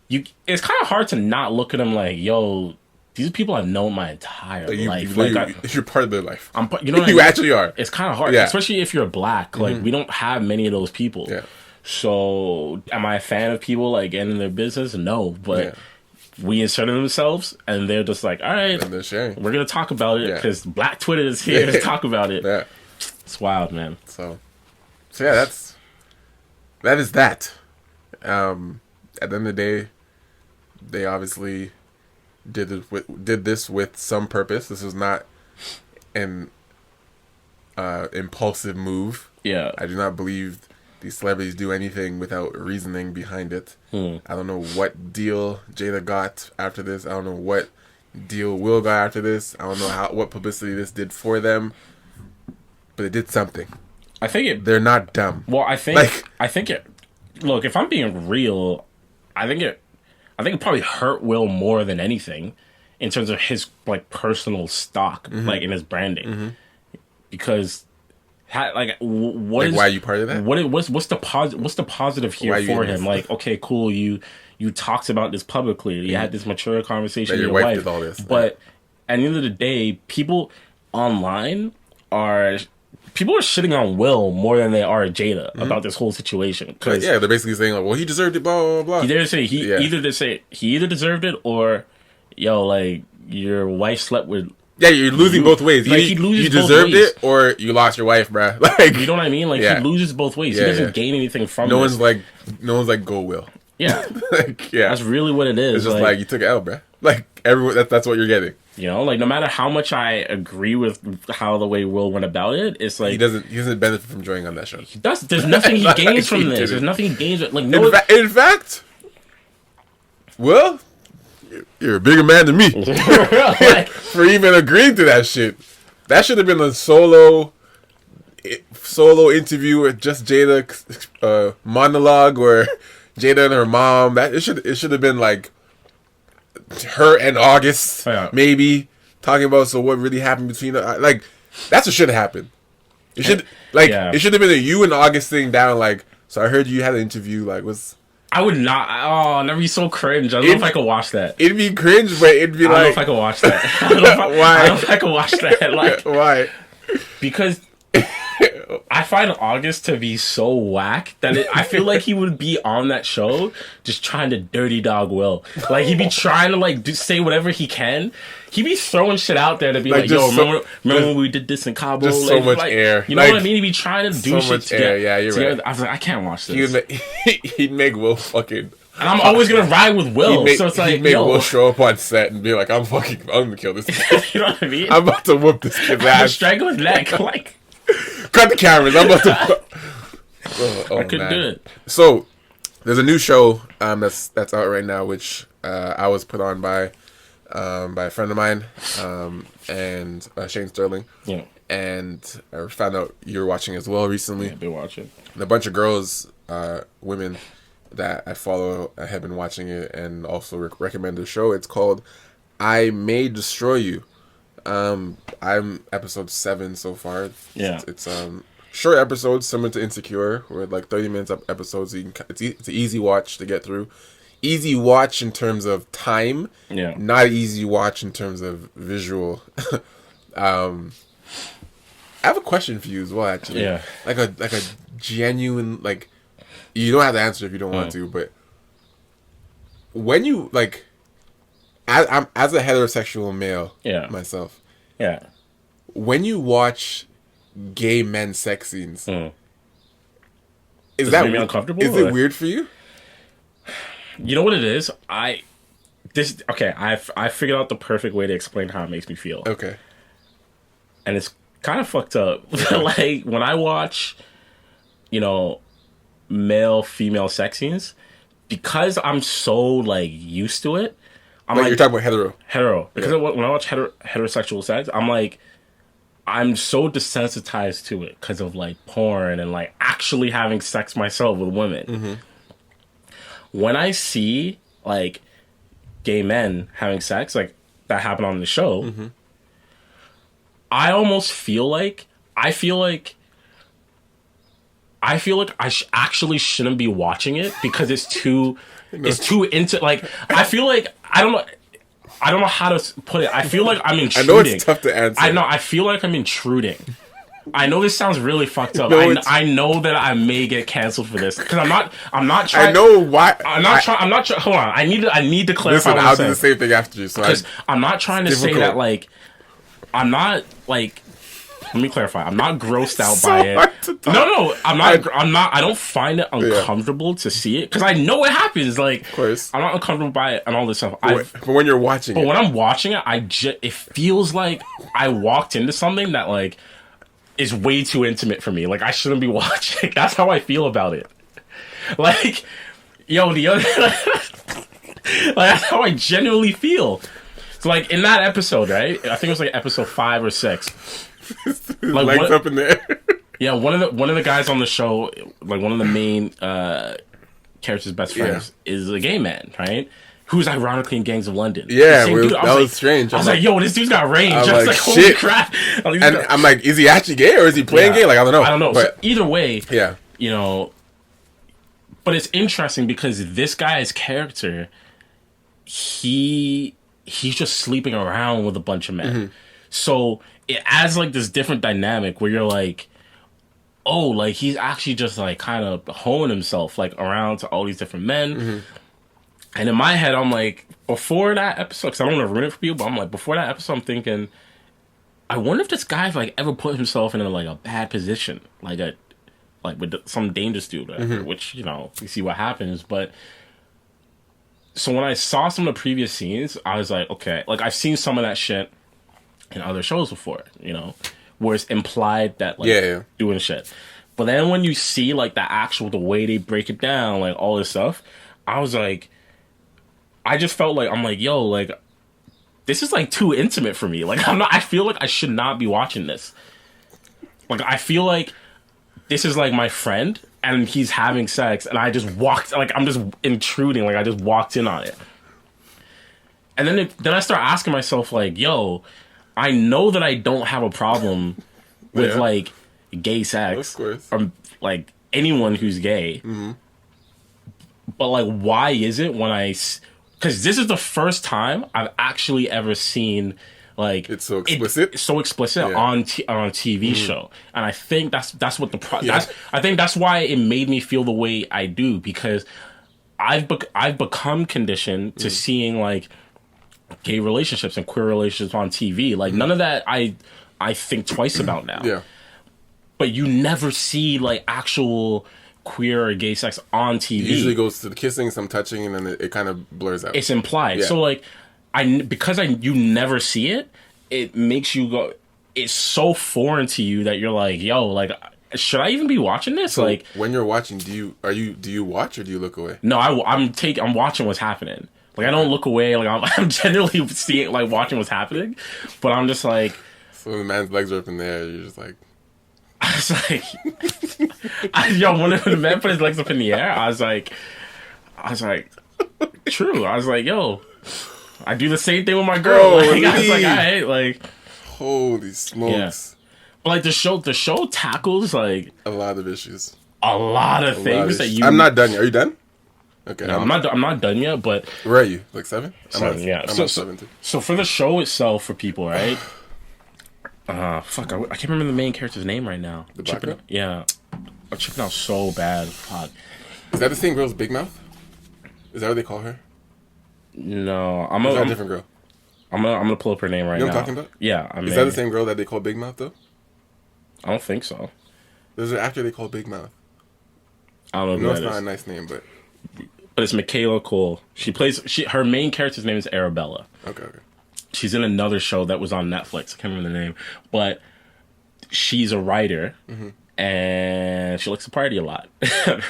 It's kind of hard to not look at them like, yo, these people I've known my entire life.
You're part of their life.
You know what I
You
mean?
actually are.
It's kind of hard, especially if you're black. Like, we don't have many of those people.
Yeah.
So, am I a fan of people like getting in their business? No, but we inserted themselves, and they're just like, all right,
And they're sharing.
we're gonna talk about it, because Black Twitter is here to talk about it.
Yeah.
It's wild, man.
So yeah, that is that. At the end of the day, they obviously did this with some purpose. This was not an impulsive move.
Yeah.
I do not believe these celebrities do anything without reasoning behind it. I don't know what deal Jada got after this. I don't know what deal Will got after this. I don't know what publicity this did for them, but it did something.
I think
They're not dumb.
Well, I think it. Look, if I'm being real, I think it probably hurt Will more than anything, in terms of his like personal stock, like in his branding, because what
Like,
is
why are you part of that?
What's the positive
Why
here
are you
for
in
him?
this?
Like, okay, cool, you talked about this publicly, you had this mature conversation
That
with
your
your
wife
wife,
did all this,
but at the end of the day, people online are shitting on Will more than they are Jada about this whole situation.
But
Because
yeah, they're basically saying like, well, he deserved it, blah blah blah.
he didn't say
Yeah.
he either deserved it or yo, like, your wife slept with.
Yeah, you're losing both ways.
Like,
You,
he loses
you
both
deserved
ways.
it, or you lost your wife, bruh. Like,
You know what I mean? Like,
Yeah.
he loses both ways.
Yeah,
He doesn't
yeah.
gain anything from
no
this.
one's like, go Will.
Yeah,
Like, yeah,
that's really what it is.
it's just like you took an L, bruh. Like everyone, that's what you're getting.
you know, like, no matter how much I agree with how the way Will went about it, it's like
He doesn't benefit from joining on that show.
there's nothing he
Like,
gains from
he
this.
didn't.
There's nothing he gains. Like, no,
In fact, Will, you're a bigger man than me
like,
for even agreeing to that shit. That should have been a solo interview with just Jada, monologue or Jada and her mom. That it should have been like her and August,
Yeah.
maybe talking about what really happened between like that's what should have happened. It should it should have been a you and August thing down. Like, so I heard you had an interview. Like,
I would not. Oh, that'd be so cringe. I don't know if I could watch that.
it'd be cringe, but it'd be
I don't know
like
if I could watch that. I don't know if I,
Why?
I don't know if I could watch that. Like,
why?
because I find August to be so whack that I feel like he would be on that show just trying to dirty dog Will. Like, he'd be trying to like say whatever he can. He'd be throwing shit out there to be like, yo, remember when we did this in Cabo?
Just so much air.
You know
Like,
what I mean? He'd be trying to do
so
shit
much
together.
air. Yeah, you're right.
I was like, I can't watch this.
He'd make Will fucking.
And I'm always gonna ride with Will, so it's like,
he'd make
yo,
Will show up on set and be like, I'm gonna kill this kid.
you know what I mean?
I'm about to whoop this kid's
I'm
ass.
strangle his neck. Like,
Cut the cameras. I'm about to.
I couldn't do it.
So there's a new show that's out right now, which I was put on by a friend of mine and Shane Sterling.
Yeah,
And I found out you were watching as well recently.
I've been watching.
And a bunch of girls, women that I follow have been watching it and also recommend the show. It's called I May Destroy You. I'm episode 7 so far.
Yeah.
It's short episodes similar to Insecure, where like 30 minutes up episodes. So it's an easy watch to get through. Easy watch in terms of time.
Yeah.
Not easy watch in terms of visual. I have a question for you as well, actually.
Yeah.
Like a genuine, like, you don't have to answer if you don't want to, but when you like, I'm as a heterosexual male, myself, when you watch gay men sex scenes, is that
make me uncomfortable?
Is it weird for you?
You know what it is? I figured out the perfect way to explain how it makes me feel.
Okay.
And it's kind of fucked up. Like, when I watch, male female sex scenes, because I'm so like used to it. I'm like,
you're talking about
hetero. Because when I watch heterosexual sex, I'm so desensitized to it because of like porn and like actually having sex myself with women.
Mm-hmm.
When I see like gay men having sex, like that happened on the show,
Mm-hmm.
I almost feel like I actually shouldn't be watching it because it's too into, like, I feel like I don't know how to put it. I feel like I'm intruding.
I know it's tough to answer.
I feel like I'm intruding. I know this sounds really fucked up.
No,
I know that I may get canceled for this because I'm not trying.
I know why.
I'm not trying. Hold on. I need to clarify.
Listen,
what
I'll
I'm
do the
saying.
same thing after you. So
Because I'm not trying to say that, like, I'm not like. Let me clarify. I'm not grossed out
so
by it.
hard to talk.
No, I'm not. I don't find it uncomfortable to see it because I know it happens. Like,
of course,
I'm not uncomfortable by it and all this stuff.
But when you're watching
when I'm watching it, it feels like I walked into something that like is way too intimate for me. Like, I shouldn't be watching. That's how I feel about it. Like, yo, the other, like, that's how I genuinely feel. So, like, in that episode, right? I think it was like episode 5 or 6.
Like, legs up in the air.
Yeah, one of the guys on the show, like one of the main characters' best friends, is a gay man, right? who's ironically in Gangs of London.
Yeah,
Same dude.
that was strange.
I was like, yo, this dude's got range.
I'm
I was
like,
like, holy
shit.
crap.
And I'm like, is he actually gay or is he playing gay? Like, I don't know.
I don't know.
But
So either way,
yeah,
you know, but it's interesting because this guy's character, he's just sleeping around with a bunch of men.
Mm-hmm.
So it adds like this different dynamic where you're like, oh, like he's actually just like kind of honing himself like around to all these different men.
Mm-hmm.
And in my head, I'm like, before that episode, because I don't want to ruin it for people, but I'm like, before that episode, I'm thinking, I wonder if this guy's like ever put himself in like a bad position, like with some dangerous dude, which, you know, we see what happens. But so when I saw some of the previous scenes, I was like, okay, like I've seen some of that shit in other shows before, you know, where it's implied that like doing shit. But then when you see like the way they break it down, like all this stuff, I was like, I just felt like, I'm like, yo, like this is like too intimate for me. Like I feel like I should not be watching this. Like I feel like this is like my friend and he's having sex and I just walked, like I'm just intruding, like I just walked in on it. And then I start asking myself like, yo, I know that I don't have a problem with like gay sex or like anyone who's gay. Mm-hmm. But like, why is it when because this is the first time I've actually ever seen like
it's so explicit,
on a TV show, and I think that's what I think that's why it made me feel the way I do, because I've become conditioned to seeing like gay relationships and queer relationships on TV. Like none of that I think twice about now.
Yeah.
But you never see like actual queer or gay sex on TV.
It usually goes to the kissing, some touching, and then it kind of blurs out.
It's implied. Yeah. So like you never see it, it makes you go, it's so foreign to you that you're like, yo, like should I even be watching this? So like
when you're watching, do you watch or do you look away?
No, I'm watching what's happening. Like I don't look away. Like I'm generally seeing, like watching what's happening, but I'm just like.
So when the man's legs are up in the air, you're just like.
I was like, when the man put his legs up in the air, I was like, true. I was like, yo, I do the same thing with my girl. Like, I was like, all right, like,
holy smokes. Yeah.
But like the show tackles like
a lot of issues,
a lot of things that you.
I'm not done yet. Are you done? Okay,
no, I'm not done yet, but
where are you? Like 7?
Yeah.
I'm on 7 too.
So for the show itself, for people, right? Fuck, I can't remember the main character's name right now.
The black girl?
Yeah, I'm tripping out so bad. Fuck.
Is that the same girl's Big Mouth? Is that what they call her?
No,
I'm a different girl.
I'm gonna pull up her name right now.
You know what I'm talking about?
Yeah,
Is that the same girl that they call Big Mouth though?
I don't think so.
There's an actor they call Big Mouth.
I don't know.
No, it's not a nice name, but
it's MR.KOA. Her main character's name is Arabella.
Okay.
She's in another show that was on Netflix. I can't remember the name, but she's a writer, and she likes to party a lot,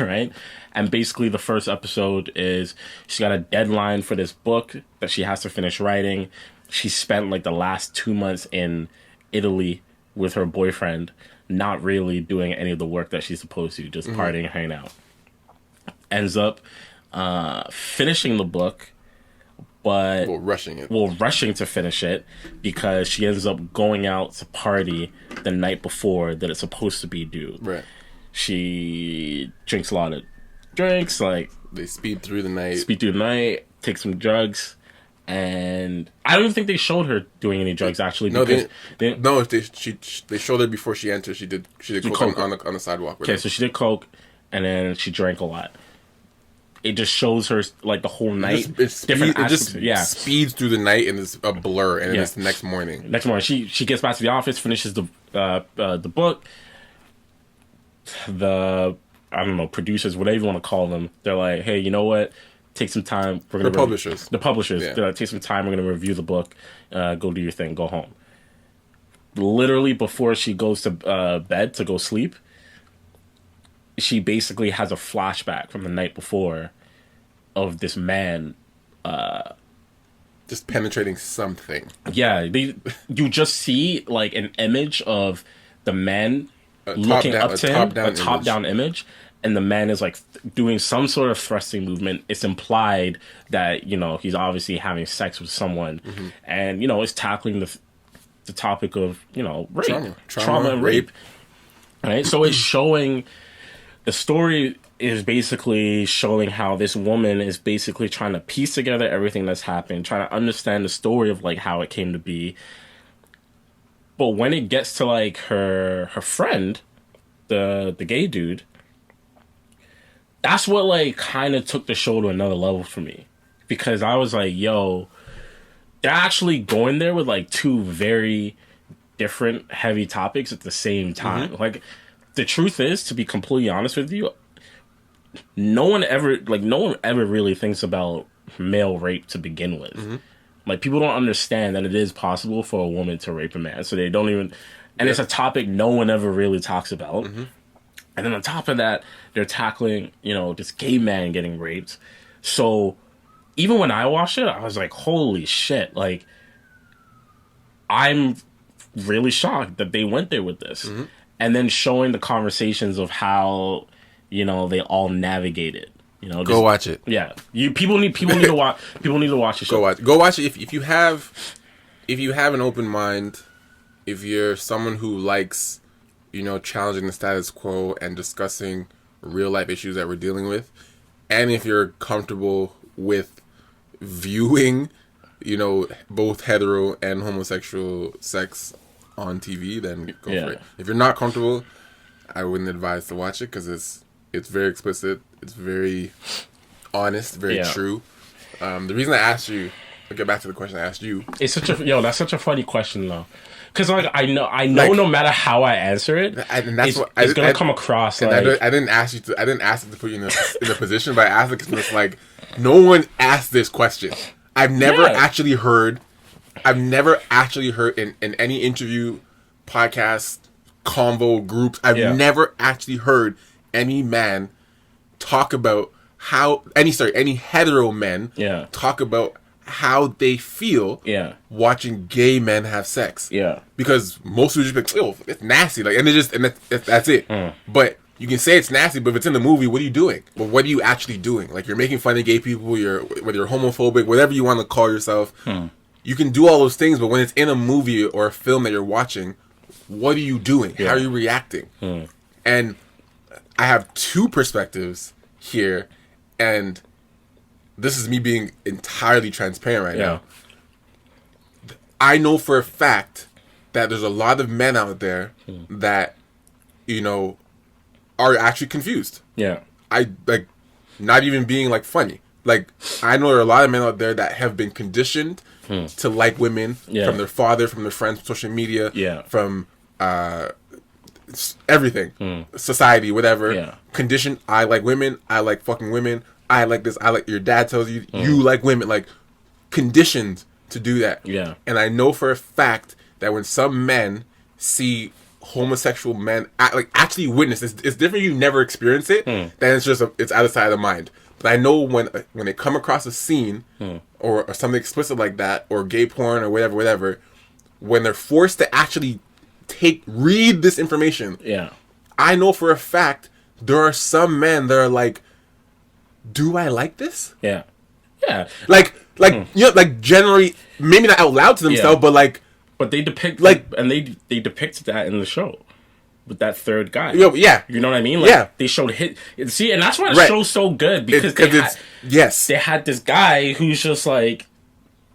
right? And basically, the first episode is she's got a deadline for this book that she has to finish writing. She spent like the last 2 months in Italy with her boyfriend, not really doing any of the work that she's supposed to, just partying, hanging out. Ends up finishing the book, but rushing to finish it because she ends up going out to party the night before that it's supposed to be due.
Right.
She drinks a lot of drinks, like
they speed through the night,
take some drugs, and I don't even think they showed her doing any drugs actually.
No, they showed her before she entered. She did coke on the sidewalk.
Okay, so she did coke, and then she drank a lot. It just shows her like the whole night.
It just speeds through the night and it's a blur. And then it's the next morning.
She gets back to the office, finishes the book. I don't know, producers, whatever you want to call them. They're like, hey, you know what? Take some time.
The publishers.
Yeah. They're like, take some time. We're going to review the book. Go do your thing. Go home. Literally before she goes to bed to go sleep, she basically has a flashback from the night before of this man
just penetrating something.
Yeah, you just see like an image of the man looking up to him, a top-down image, and the man is like doing some sort of thrusting movement, it's implied that, you know, he's obviously having sex with someone, and, you know, it's tackling the topic of, you know, rape, trauma and rape. Right? So it's showing, the story is basically showing how this woman is basically trying to piece together everything that's happened, trying to understand the story of like how it came to be. But when it gets to like her friend, the gay dude, that's what like kind of took the show to another level for me, because I was like, yo, they're actually going there with like two very different heavy topics at the same time. Like, the truth is, to be completely honest with you, no one ever really thinks about male rape to begin with. Like, people don't understand that it is possible for a woman to rape a man, so they don't even, and it's a topic no one ever really talks about. And then on top of that, they're tackling, you know, this gay man getting raped. So even when I watched it, I was like, holy shit, like, I'm really shocked that they went there with this. And then showing the conversations of how, you know, they all navigate it. You know,
go watch it.
Yeah, people need to watch. People need to watch the show.
Go watch it. If you have an open mind, if you're someone who likes, you know, challenging the status quo and discussing real life issues that we're dealing with, and if you're comfortable with viewing, you know, both hetero and homosexual sex on TV, then go for it. If you're not comfortable, I wouldn't advise to watch it, because it's very explicit. It's very honest, very true. The reason I asked you, I'll get back to the question I asked you.
It's such a that's such a funny question though, because like I know like, no matter how I answer it, and that's it's gonna come across like
I didn't ask you to put you in a position, but I asked it because it's like no one asked this question. I've never actually heard in any interview, podcast, convo, groups, I've never actually heard any man talk about how any hetero men talk about how they feel watching gay men have sex. Because most would just be like, oh, it's nasty. Like, and that's it. But you can say it's nasty, but if it's in the movie, what are you doing? Well, what are you actually doing? Like, you're making fun of gay people, whether you're homophobic, whatever you want to call yourself. You can do all those things, but when it's in a movie or a film that you're watching, what are you doing? How are you reacting? And I have two perspectives here, and this is me being entirely transparent right now. I know for a fact that there's a lot of men out there that, you know, are actually confused. I, like, not even being, like, funny. Like, I know there are a lot of men out there that have been conditioned to like women from their father, from their friends, from social media, from everything, society, whatever. Conditioned. I like women. I like fucking women. I like this. I like, your dad tells you you like women. Like, conditioned to do that. And I know for a fact that when some men see homosexual men actually witness, it's different. You never experience it. Then it's just it's out of sight, out of mind. But I know when they come across a scene or something explicit like that, or gay porn or whatever, when they're forced to actually read this information, I know for a fact there are some men that are like, do I like this? Like you know, like generally, maybe not out loud to themselves, but
they depict they depicted that in the show with that third guy. You know what I mean? Like, they showed see, and that's why the show's so good, because they had this guy who's just like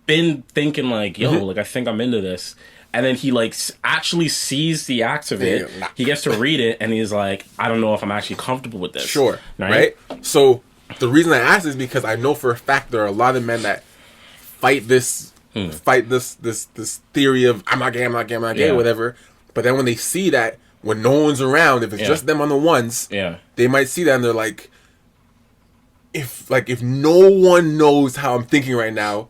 been thinking like, yo, like, I think I'm into this. And then he like actually sees the acts of it. He gets to read it, and he's like, I don't know if I'm actually comfortable with this. Right? So the reason I ask is because I know for a fact there are a lot of men that fight this theory of I'm not gay, whatever. But then when they see that, when no one's around, if it's just them on the ones, they might see that and they're like, if no one knows how I'm thinking right now,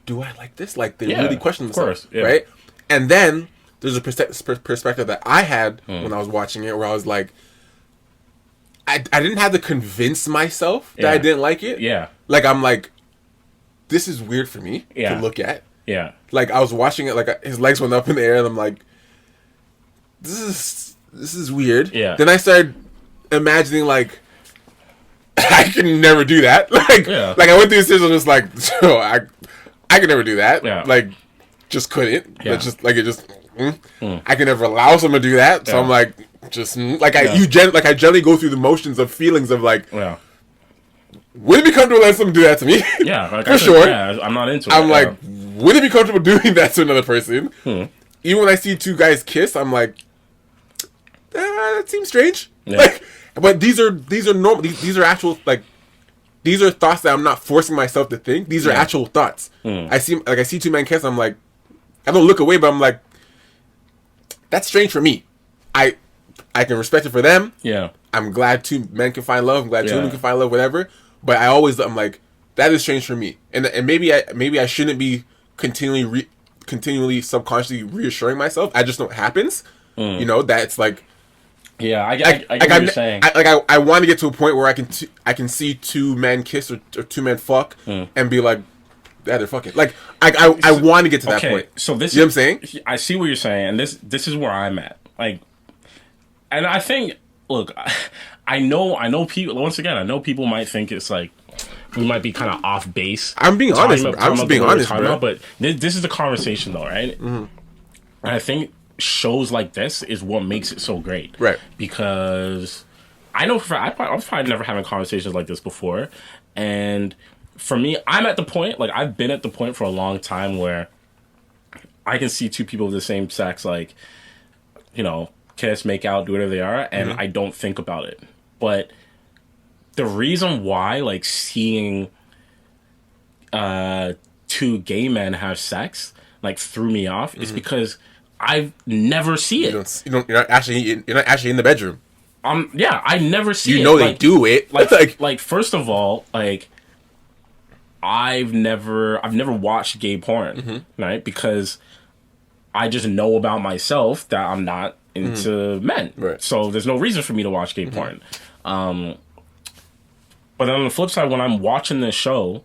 do I like this? Like, they really question themselves, right? And then there's a perspective that I had when I was watching it, where I was like, I didn't have to convince myself that I didn't like it. Like, I'm like, this is weird for me to look at. Like, I was watching it, like, his legs went up in the air, and I'm like, this is weird. Then I started imagining, like,
I can never do that. Like,
Yeah.
like I went through this season, just like, so I could never do that.
Yeah.
Like, just couldn't.
Yeah.
That's just like it just. I can never allow someone to do that. So
Yeah.
I'm like, just like
Yeah.
I generally go through the motions of feelings of like,
Yeah.
would it be comfortable letting someone do that to me?
Yeah. Like
For
I said,
sure.
Yeah, I'm not into it.
I'm like, would it be comfortable doing that to another person? Even when I see two guys kiss, I'm like, that seems strange.
Yeah.
Like, but these are normal. These are actual like. These are thoughts that I'm not forcing myself to think. These are
Yeah.
actual thoughts. I see two men kiss. I'm like, I don't look away, but I'm like, that's strange for me. I can respect it for them.
yeah.
I'm glad two men can find love. I'm glad two
Yeah.
women can find love. Whatever. But I'm like, that is strange for me. And maybe I shouldn't be continually subconsciously reassuring myself. I just know it happens. You know, that it's like.
Yeah, I get what you're saying.
I want to get to a point where I can see two men kiss or two men fuck and be like, yeah, they're fucking. Like I want to get to that point.
So this,
you know what I'm saying?
I see what you're saying, and this is where I'm at. Like, and I think, look, I know people. Once again, I know people might think it's like we might be kind of off base.
I'm being honest. I'm just being honest, bro.
But this is the conversation, though, right? And I think shows like this is what makes it so great,
Right?
Because I know I've probably never having conversations like this before, and for me, I'm at the point, like I've been at the point for a long time where I can see two people of the same sex, like, you know, kiss, make out, do whatever they are, and I don't think about it. But the reason why, like, seeing two gay men have sex, like, threw me off is because I never see it.
You're not actually in the bedroom.
Yeah, I never see it.
You know they do it.
Like first of all, like I've never watched gay porn, right? Because I just know about myself that I'm not into men.
Right.
So there's no reason for me to watch gay porn. But then on the flip side, when I'm watching this show,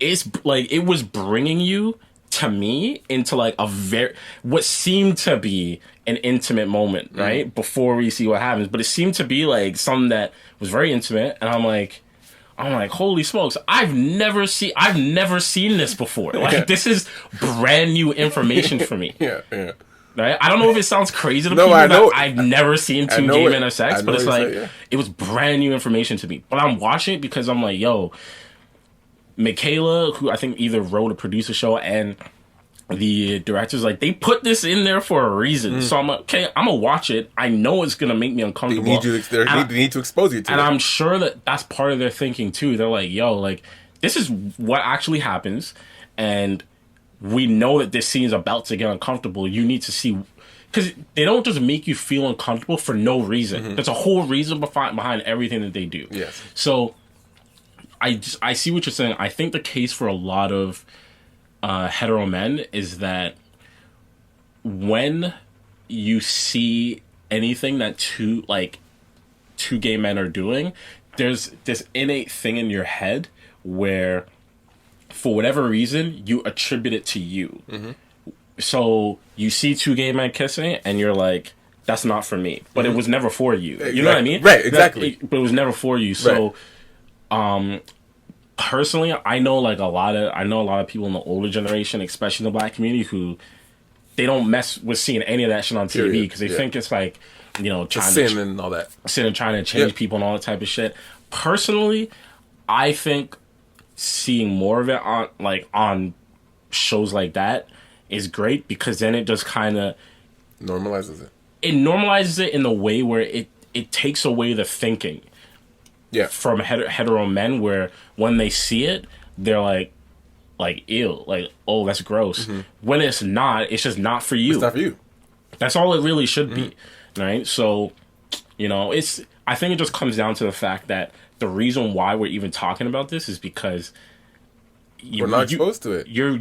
it's like it was bringing you to me into like what seemed to be an intimate moment, right? Before we see what happens. But it seemed to be like something that was very intimate, and I'm like, holy smokes, I've never seen this before. Like this is brand new information for me.
Yeah.
Right? I don't know if it sounds crazy to
No,
people
I know.
that I've never seen two gay men have sex, but it's like it was brand new information to me. But I'm watching it because I'm like, yo, MR.KOA, who I think either wrote or produced the show, and the directors, like, they put this in there for a reason. So I'm like, okay, I'm gonna watch it. I know it's gonna make me uncomfortable.
They need to expose you to it.
And I'm sure that that's part of their thinking too. They're like, yo, like, this is what actually happens, and we know that this scene is about to get uncomfortable. You need to see, because they don't just make you feel uncomfortable for no reason. There's a whole reason behind everything that they do.
Yes.
So I see what you're saying. I think the case for a lot of hetero men is that when you see anything that two gay men are doing, there's this innate thing in your head where, for whatever reason, you attribute it to you. So you see two gay men kissing, and you're like, that's not for me. But it was never for you. You know what I mean?
Right, exactly.
But it was never for you. So personally, I know a lot of people in the older generation, especially in the black community, who they don't mess with seeing any of that shit on TV because they think it's like, you know, trying
and all that.
Trying to change people and all that type of shit. Personally, I think seeing more of it on shows like that is great, because then it just kind of
normalizes it.
It normalizes it in the way where it takes away the thinking.
Yeah.
From hetero men, where when they see it, they're like ew, like, oh, that's gross. When it's not, it's just not for you.
It's not for you.
That's all it really should be, right? So, you know, I think it just comes down to the fact that the reason why we're even talking about this is because
we're not exposed to it.
You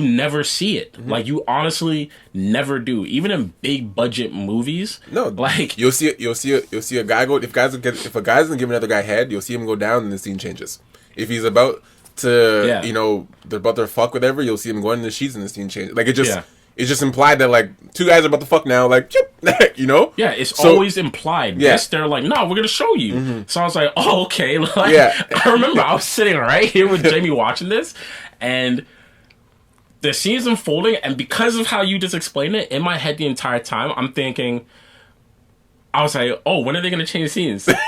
never see it. Like, you honestly never do. Even in big budget movies.
No,
like,
you'll see a guy go. If a guy's gonna give another guy head, you'll see him go down, and the scene changes. If he's about to, you know, they're about to fuck whatever, you'll see him going in the sheets, and the scene changes. Like, it just it's just implied that like two guys are about to fuck now, like you know.
Yeah, it's always implied.
Yeah.
Yes, they're like, no, we're gonna show you. So I was like, oh, okay. Like,
Yeah.
I remember I was sitting right here with Jamie watching this, and the scene's unfolding, and because of how you just explained it, in my head the entire time, I'm thinking, I was like, oh, when are they going to change scenes?
Not.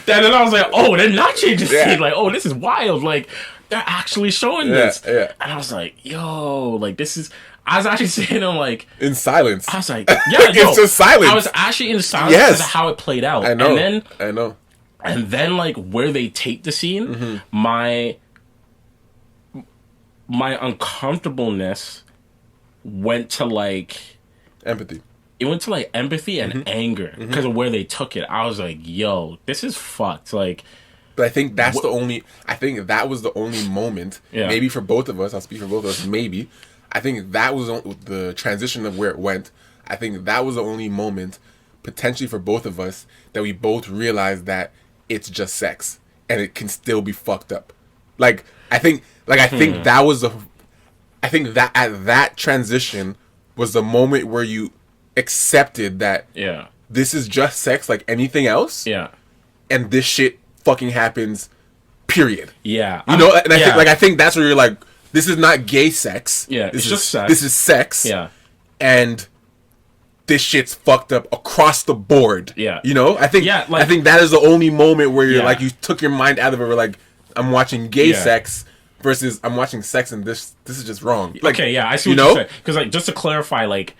Then I was like, oh, they're not changing
Yeah.
scenes. Like, oh, this is wild. Like, they're actually showing this.
Yeah.
And I was like, yo, like, this is... I was actually sitting there like...
In silence.
I was like, yeah,
It's just silence.
I was actually in silence
Yes.
because of how it played out.
I know.
And then, like, where they take the scene, my uncomfortableness went to, like...
Empathy.
It went to, like, empathy and anger because of where they took it. I was like, yo, this is fucked. Like...
But I think that's the only... I think that was the only moment, maybe for both of us, I'll speak for both of us, maybe. I think that was the transition of where it went. I think that was the only moment, potentially for both of us, that we both realized that it's just sex. And it can still be fucked up. Like, I think that was the... I think that at that transition was the moment where you accepted that this is just sex like anything else.
Yeah.
And this shit fucking happens, period.
Yeah.
You know, and I think that's where you're like, this is not gay sex.
Yeah,
this
it's
is
just sex.
This is sex.
Yeah.
And this shit's fucked up across the board.
Yeah.
You know? I think that is the only moment where you're like, you took your mind out of it. Where like, I'm watching gay sex versus I'm watching sex and this is just wrong. Like,
okay, yeah, I see what you're saying. Because, like, just to clarify, like,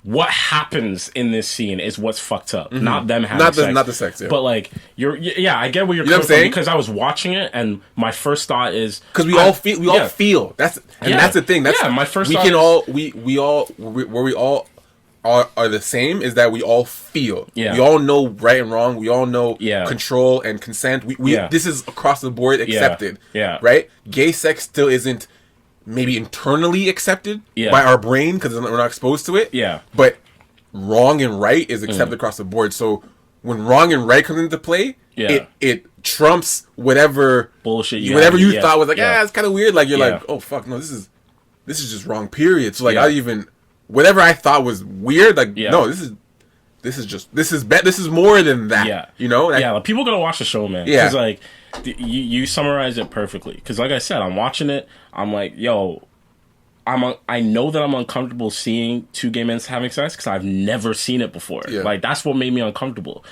what happens in this scene is what's fucked up, not them having sex.
Not the sex, yeah.
But, like, I get where you're coming from because I was watching it and my first thought is
because we all feel that's the thing. That's
my first.
We
thought
can all where we all are the same is that we all feel.
Yeah.
We all know right and wrong. We all know
Yeah.
control and consent. We this is across the board accepted.
Yeah.
Right. Gay sex still isn't maybe internally accepted
Yeah.
by our brain because we're not exposed to it.
Yeah.
But wrong and right is accepted across the board. So when wrong and right comes into play, it trumps whatever
bullshit you
thought was like, it's kind of weird. Like you're like, oh fuck, no, this is just wrong. Period. So like whatever I thought was weird, like no, this is more than that.
Yeah,
you know. Like,
like, people gotta watch the show, man.
Yeah,
because like you summarized it perfectly. Because like I said, I'm watching it. I'm like, yo, I know that I'm uncomfortable seeing two gay men having sex because I've never seen it before. Yeah. Like that's what made me uncomfortable.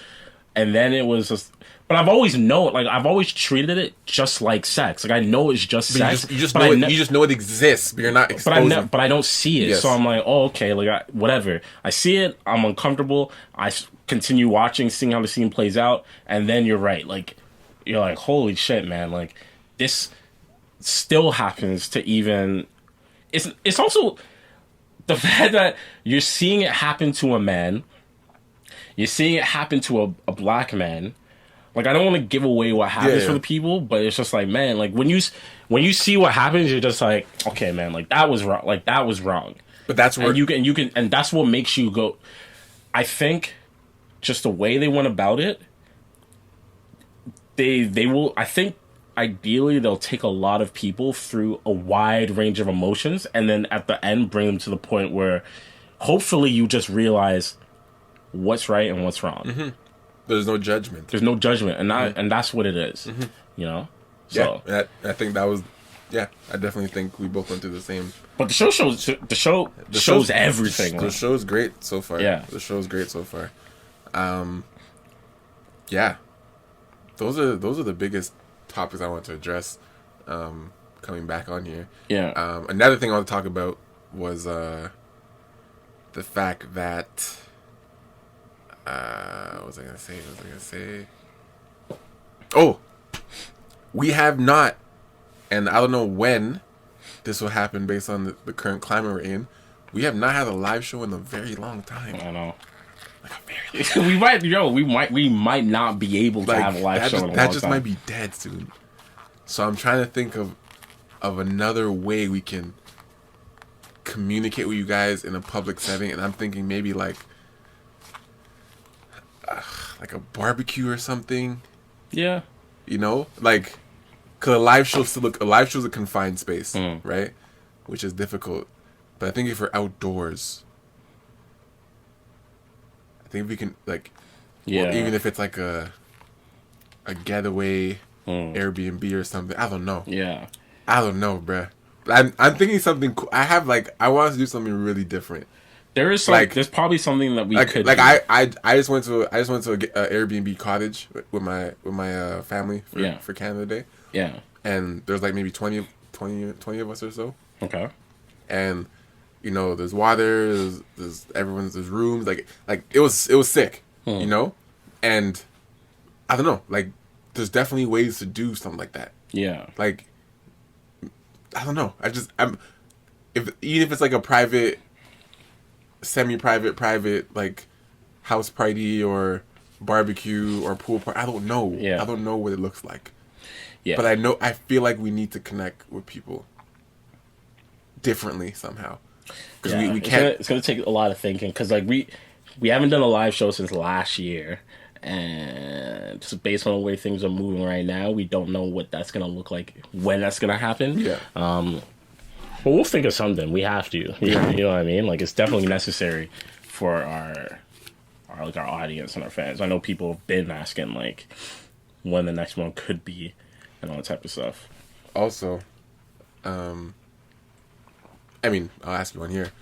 And then it was just, but I've always treated it just like sex. Like I know it's just sex.
You just know it exists, but you're not exposing.
But I don't see it. Yes. So I'm like, oh, okay, like whatever. I see it. I'm uncomfortable. I continue watching, seeing how the scene plays out, and then you're right. Like you're like, holy shit, man! Like this still happens to even. It's also the fact that you're seeing it happen to a man. You're seeing it happen to a black man. Like, I don't want to give away what happens for the people, but it's just like, man, like when you see what happens, you're just like, okay, man, like that was wrong. Like that was wrong.
But that's where
you can, and that's what makes you go. I think just the way they went about it, they will. I think ideally they'll take a lot of people through a wide range of emotions, and then at the end bring them to the point where, hopefully, you just realize what's right and what's wrong.
Mm-hmm. There's no judgment.
There's no judgment, and that's what it is. Mm-hmm. You know. So
I think that was. Yeah, I definitely think we both went through the same.
But the show shows everything.
The show's great so far.
Yeah,
the show's great so far. Yeah, those are the biggest topics I want to address. Coming back on here.
Yeah.
Another thing I want to talk about was the fact that. What was I gonna say? Oh, we have not, and I don't know when this will happen based on the current climate we're in. We have not had a live show in a very long time.
I know.
Like a very long time.
we might not be able to have a live show in a long time.
That just might be dead soon. So I'm trying to think of another way we can communicate with you guys in a public setting, and I'm thinking maybe like a barbecue or something.
Yeah.
You know, like, cause a live show's a confined space, right? Which is difficult. But I think if we're outdoors, I think we can like,
Yeah.
or even if it's like a getaway Airbnb or something. I don't know.
Yeah.
I don't know, bruh. I'm thinking something cool. I want to do something really different.
There is there's probably something that we could do.
I just went to a Airbnb cottage with my family for Canada Day.
Yeah.
And there's like maybe 20 of us or so.
Okay.
And you know, there's water, there's rooms, like it was sick, you know? And I don't know, like there's definitely ways to do something like that.
Yeah.
Like I don't know. Even if it's like a private, semi-private like house party or barbecue or pool party. I don't know.
Yeah.
I don't know what it looks like.
Yeah.
But I feel like we need to connect with people differently somehow. Because we can't.
It's gonna take a lot of thinking. Because like we haven't done a live show since last year, and just based on the way things are moving right now, we don't know what that's gonna look like when that's gonna happen.
Yeah.
But we'll think of something. We have to. You know what I mean? Like it's definitely necessary for our audience and our fans. I know people have been asking like when the next one could be and all that type of stuff.
Also, I mean, I'll ask you one here.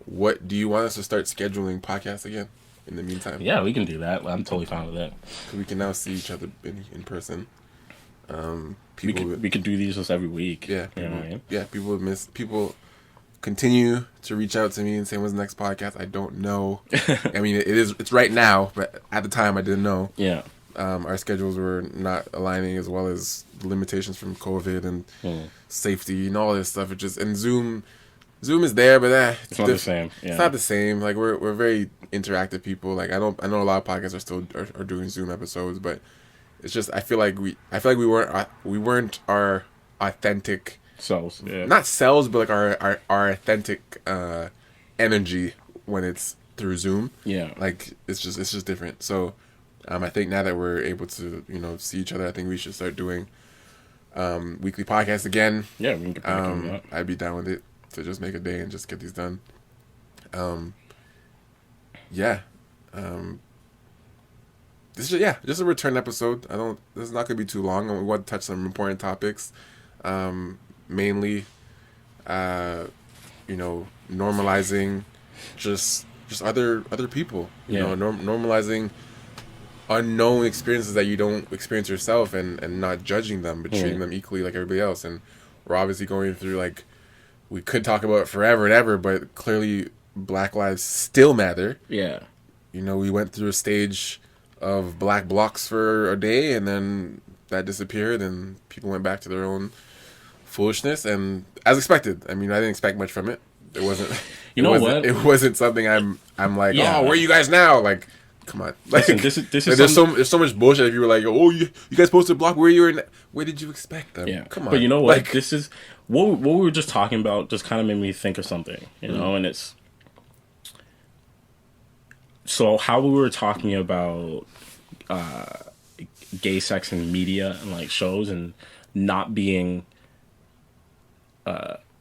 What do you want us to start scheduling podcasts again? In the meantime,
Yeah, we can do that. I'm totally fine with that.
we can now see each other in person.
We could do these just every week.
Yeah,
You know what I mean?
yeah. People continue to reach out to me and say, "When's the next podcast?" I don't know. I mean, it's right now, but at the time I didn't know.
Yeah.
Our schedules were not aligning, as well as the limitations from COVID and safety and all this stuff. Zoom is there, but
It's not the same. Yeah.
It's not the same. Like we're very interactive people. Like I know a lot of podcasts are still are doing Zoom episodes, but it's just I feel like we weren't our authentic
selves. Yeah.
not selves, but like our authentic energy when it's through Zoom.
Yeah.
Like it's just different. So I think now that we're able to see each other, I think we should start doing weekly podcasts again.
Yeah, we can get back on that.
I'd be down with it to just make a day and just get these done. This is just a return episode. This is not gonna be too long. We want to touch some important topics, mainly, normalizing just other people. Normalizing unknown experiences that you don't experience yourself, and not judging them, but treating them equally like everybody else. And we're obviously going through like. We could talk about it forever and ever, but clearly Black lives still matter.
Yeah.
We went through a stage of black blocs for a day, and then that disappeared, and people went back to their own foolishness, and as expected. I mean, I didn't expect much from it. It wasn't. It wasn't something I'm like, oh, where are you guys now? Like, come on. Like,
listen, this is
there's so much bullshit. If you were like, oh, you guys posted a block, where you were? Where did you expect them?
Yeah.
Come on.
But you know what?
Like,
This is what we were just talking about. Just kind of made me think of something, and it's so how we were talking about gay sex in media and like shows and not being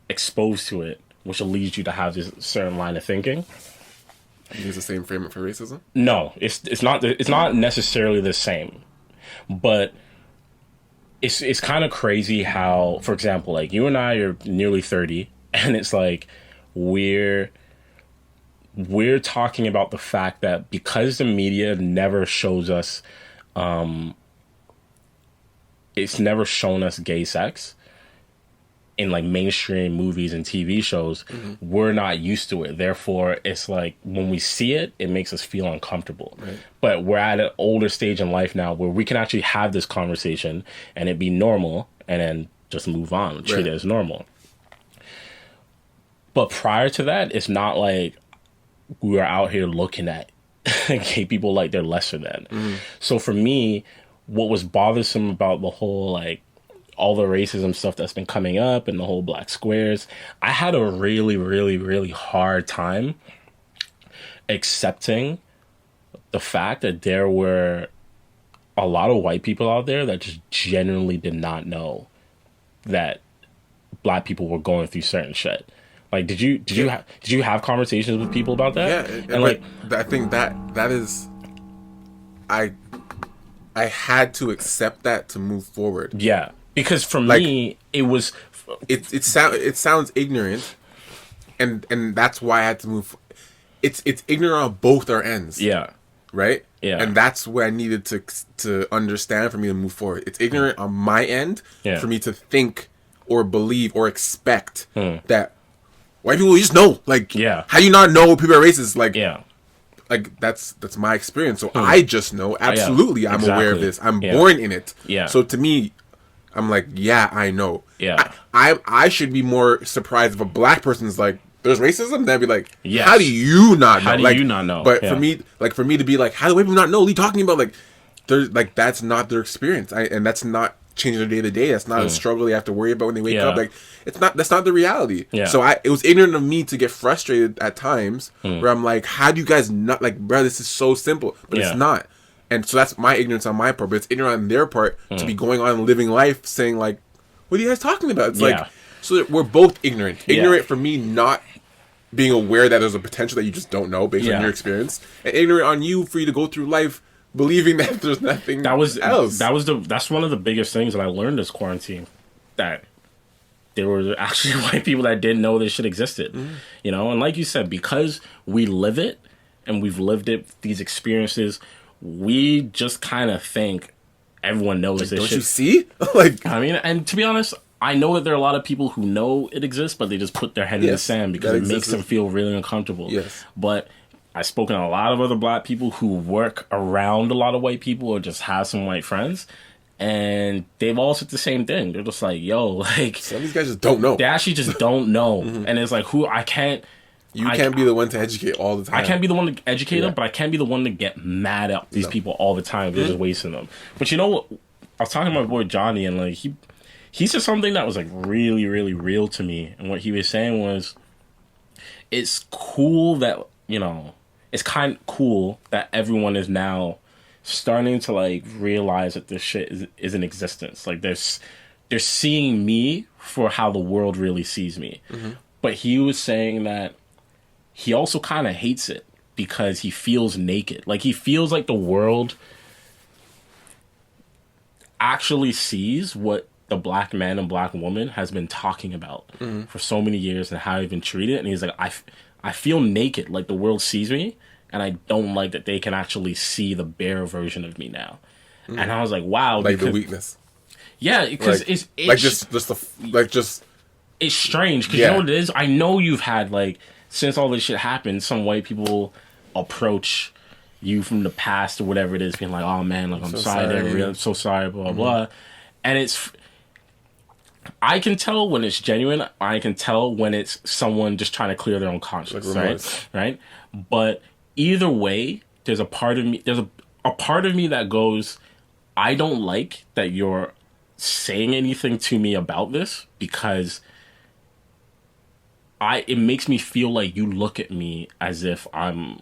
exposed to it, which will lead you to have this certain line of thinking.
Use the same framework for racism?
No, it's not necessarily the same, but it's kind of crazy how, for example, like you and I are nearly 30, and it's like we're talking about the fact that because the media never shows us, it's never shown us gay sex in like mainstream movies and TV shows, we're not used to it. Therefore, it's like when we see it, it makes us feel uncomfortable. Right. But we're at an older stage in life now where we can actually have this conversation and it be normal and then just move on, treat it as normal. But prior to that, it's not like we were out here looking at gay people like they're lesser than. So for me, what was bothersome about the whole like all the racism stuff that's been coming up and the whole black squares, I had a really, really, really hard time accepting the fact that there were a lot of white people out there that just genuinely did not know that black people were going through certain shit. Like, did you have conversations with people about that?
Yeah,
and like,
I think that is, I had to accept that to move forward.
yeah, because for me, it was.
It sounds ignorant, and that's why I had to move. It's ignorant on both our ends.
Yeah.
Right.
Yeah.
And that's what I needed to understand for me to move forward. It's ignorant on my end for me to think or believe or expect that white people just know. Like, how do you not know people are racist? Like, like that's my experience. So I just know. Absolutely, I'm aware of this. I'm born in it.
Yeah.
So to me, I'm like, yeah, I know.
Yeah.
I should be more surprised if a black person's like, there's racism. Then I'd be like,
yes.
How do you not know?
How do
like,
you not know?
But for me to be like, how do white people not know? What are you talking about? Like, there's like that's not their experience, and that's not changing their day to day. That's not a struggle they have to worry about when they wake up. Like, that's not the reality.
Yeah.
So it was ignorant of me to get frustrated at times where I'm like, how do you guys not like, bro? This is so simple, but it's not. And so that's my ignorance on my part, but it's ignorant on their part to be going on and living life saying like, what are you guys talking about? It's like, so we're both ignorant. Ignorant for me not being aware that there's a potential that you just don't know based on your experience, and ignorant on you for you to go through life believing that there's nothing else.
That's one of the biggest things that I learned this quarantine, that there were actually white people that didn't know this shit existed. You know, and like you said, because we live it and we've lived it, these experiences, we just kind of think everyone knows this
don't
shit.
You see? Like,
I mean, and to be honest, I know that there are a lot of people who know it exists, but they just put their head in the sand because it makes them feel really uncomfortable.
Yes.
But I've spoken to a lot of other black people who work around a lot of white people or just have some white friends, and they've all said the same thing. They're just like, yo, like,
some of these guys just don't know.
They actually just don't know. And it's like, I can't
be the one to educate all the time.
I can't be the one to educate them, but I can't be the one to get mad at these people all the time. They're just wasting them. But you know what? I was talking to my boy Johnny, and like he said something that was like really, really real to me. And what he was saying was, it's cool that, you know, it's kind of cool that everyone is now starting to like realize that this shit is in existence. Like they're seeing me for how the world really sees me. But he was saying that he also kind of hates it because he feels naked. Like he feels like the world actually sees what the black man and black woman has been talking about for so many years and how they've been treated. And he's like, I feel naked. Like the world sees me, and I don't like that they can actually see the bare version of me now. And I was like, wow.
Like the weakness.
Yeah, because
like,
it's
like just
it's strange because you know what it is? I know you've had, like, since all this shit happened, some white people approach you from the past or whatever it is, being like, oh man, like, I'm so sorry, I'm so sorry, blah, blah, blah. And it's, I can tell when it's genuine. I can tell when it's someone just trying to clear their own conscience, like right? But either way, there's a part of me, a part of me that goes, I don't like that you're saying anything to me about this, because it makes me feel like you look at me as if I'm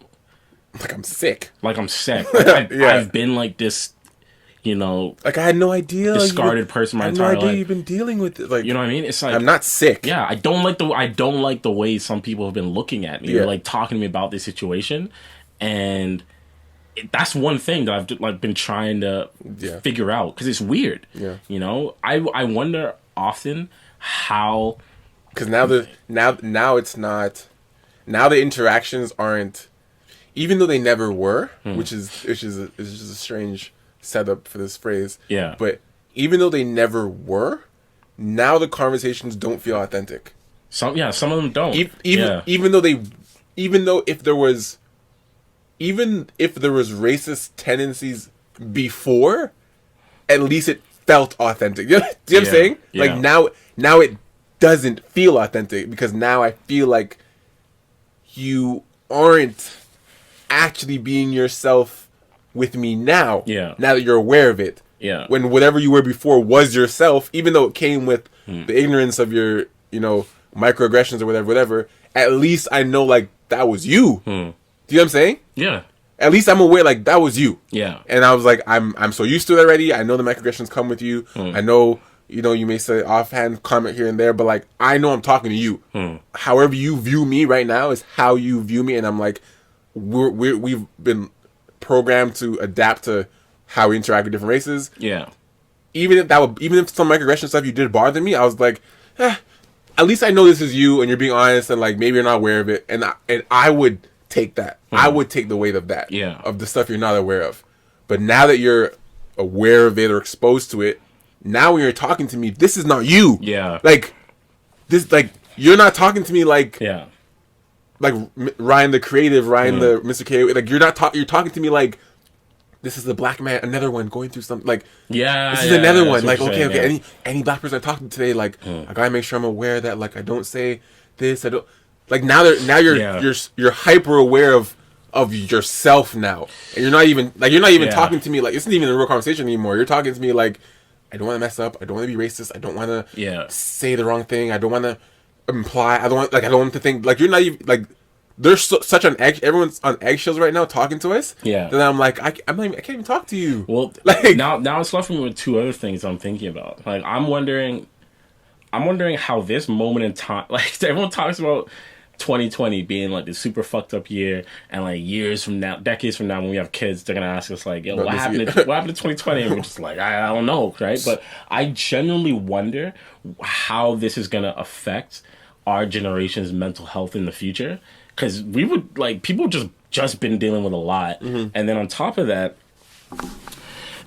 sick.
Like I'm sick. Like I've been like this, you know.
Like I had no idea.
Discarded person my entire life. I had no idea
you've been dealing with it. Like,
you know what I mean? It's like,
I'm not sick.
Yeah, I don't like the way some people have been looking at me. They're like talking to me about this situation, and that's one thing that I've like been trying to figure out, because it's weird. Yeah, you know, I wonder often how.
Because now it's not. Now the interactions aren't, even though they never were, which is just a strange setup for this phrase. Yeah. But even though they never were, now the conversations don't feel authentic.
Some of them don't.
Even though if there was racist tendencies before, at least it felt authentic. You know what I'm saying? Yeah. Like now it doesn't feel authentic, because now I feel like you aren't actually being yourself with me now. Yeah. Now that you're aware of it. Yeah. When whatever you were before was yourself, even though it came with the ignorance of your, you know, microaggressions or whatever, at least I know, like, that was you. Do you know what I'm saying? Yeah. At least I'm aware, like, that was you. Yeah. And I was like, I'm so used to it already. I know the microaggressions come with you. I know You know, you may say offhand comment here and there, but like I know I'm talking to you. However you view me right now is how you view me, and I'm like, we've been programmed to adapt to how we interact with different races.
Yeah.
Even if some microaggression stuff you did bother me, I was like, at least I know this is you, and you're being honest, and like maybe you're not aware of it, and I would take that. I would take the weight of that.
Yeah.
Of the stuff you're not aware of. But now that you're aware of it or exposed to it, now when you're talking to me, this is not you.
Yeah.
Like this, like you're not talking to me like like Ryan the creative, Ryan the Mr. K. Like you're not you're talking to me like this is the black man, another one going through something. Like this is another one. Like okay. Any black person I talk to today, like I gotta make sure I'm aware that like I don't say this. I don't like now you're hyper aware of yourself now, and you're not even talking to me like it's not even a real conversation anymore. You're talking to me like I don't want to mess up. I don't want to be racist. I don't want to say the wrong thing. I don't want to imply. I don't want to think like you're not even like. There's such an everyone's on eggshells right now talking to us. Yeah. Then I'm like I can't even talk to you.
Well, like now it's left me with two other things I'm thinking about. Like I'm wondering how this moment in time, like everyone talks about 2020 being like this super fucked up year, and like years from now, decades from now, when we have kids, they're gonna ask us like, "Yo, what happened to 2020?" And we're just like, I don't know, right? But I genuinely wonder how this is gonna affect our generation's mental health in the future, because we would like people just been dealing with a lot, and then on top of that.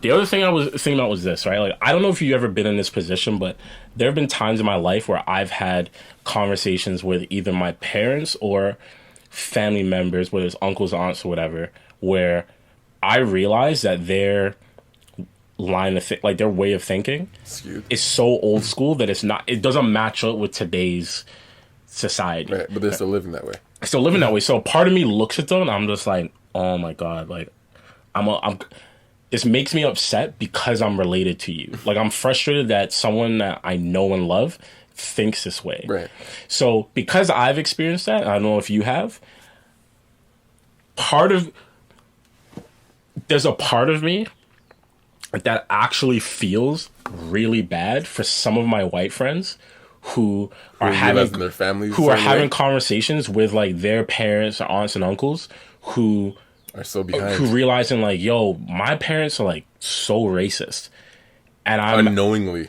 The other thing I was thinking about was this, right? Like, I don't know if you've ever been in this position, but there have been times in my life where I've had conversations with either my parents or family members, whether it's uncles, aunts, or whatever, where I realize that their line of like their way of thinking is so old school that it doesn't match up with today's society.
Right, but they're still living that way.
Still living that way. So part of me looks at them and I'm just like, oh my God, like this makes me upset because I'm related to you. Like, I'm frustrated that someone that I know and love thinks this way.
Right.
So, because I've experienced that, I don't know if you have, there's a part of me that actually feels really bad for some of my white friends who are having conversations with, like, their parents or aunts and uncles who...
are so behind.
Who realizing like, yo, my parents are like so racist, and I'm
unknowingly.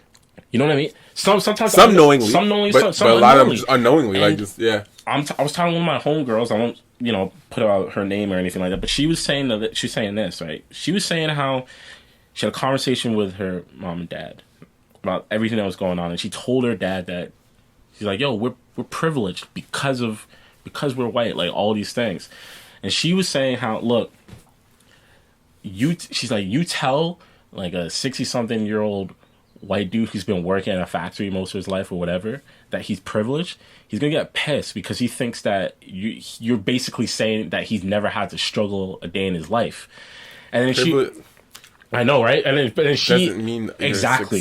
You know what I mean? Sometimes
knowingly,
but
a lot of them just unknowingly, and like just
I was telling one of my homegirls, I won't put out her name or anything like that, but she was saying this, right? She was saying how she had a conversation with her mom and dad about everything that was going on, and she told her dad that she's like, yo, we're privileged because we're white, like all these things. And she was saying how, look, she's like, you tell like a 60-something-year-old white dude who's been working in a factory most of his life or whatever, that he's privileged, he's going to get pissed because he thinks that you're basically saying that he's never had to struggle a day in his life. And then I know, right? And then she
doesn't mean
exactly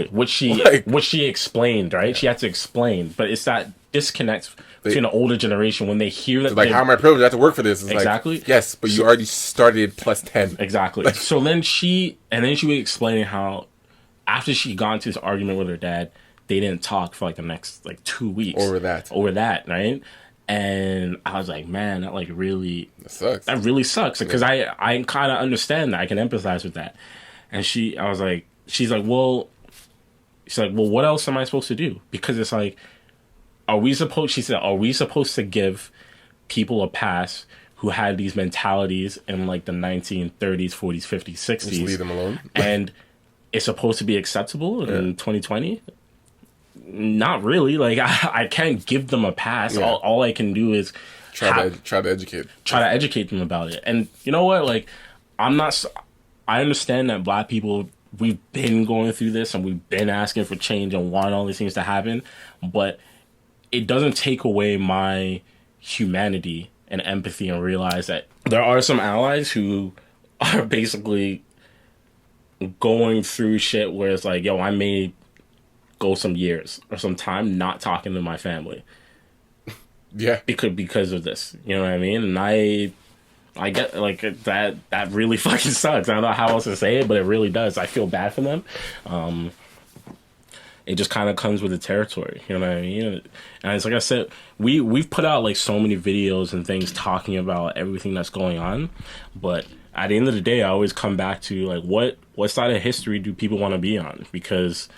what she explained, right? Yeah. She had to explain, but it's that disconnect between the older generation when they hear that.
Like, how am I privileged? I have to work for this. It's
exactly.
Like, yes, but you already started plus 10.
Exactly. Like, so then she was explaining how after she got into this argument with her dad, they didn't talk for like the next like 2 weeks
over that,
right? And I was like, man, that like really
sucks.
That really sucks because I kind of understand that. I can empathize with that. And she's like, well, what else am I supposed to do? Because it's like, are we supposed to give people a pass who had these mentalities in like the 1930s, 40s, 50s, 60s?
Just leave them alone.
And it's supposed to be acceptable in 2020? Not really. Like, I can't give them a pass. Yeah. All I can do is
try to educate
them about it. And you know what? Like, I understand that black people, we've been going through this and we've been asking for change and want all these things to happen, but it doesn't take away my humanity and empathy and realize that there are some allies who are basically going through shit where it's like, yo, I may go some years or some time not talking to my family.
Yeah.
Because of this. You know what I mean? And I get like that really fucking sucks. I don't know how else to say it, but it really does. I feel bad for them. it just kind of comes with the territory. You know what I mean? And it's like I said, we've put out like so many videos and things talking about everything that's going on, but at the end of the day, I always come back to like what side of history do people want to be on? Because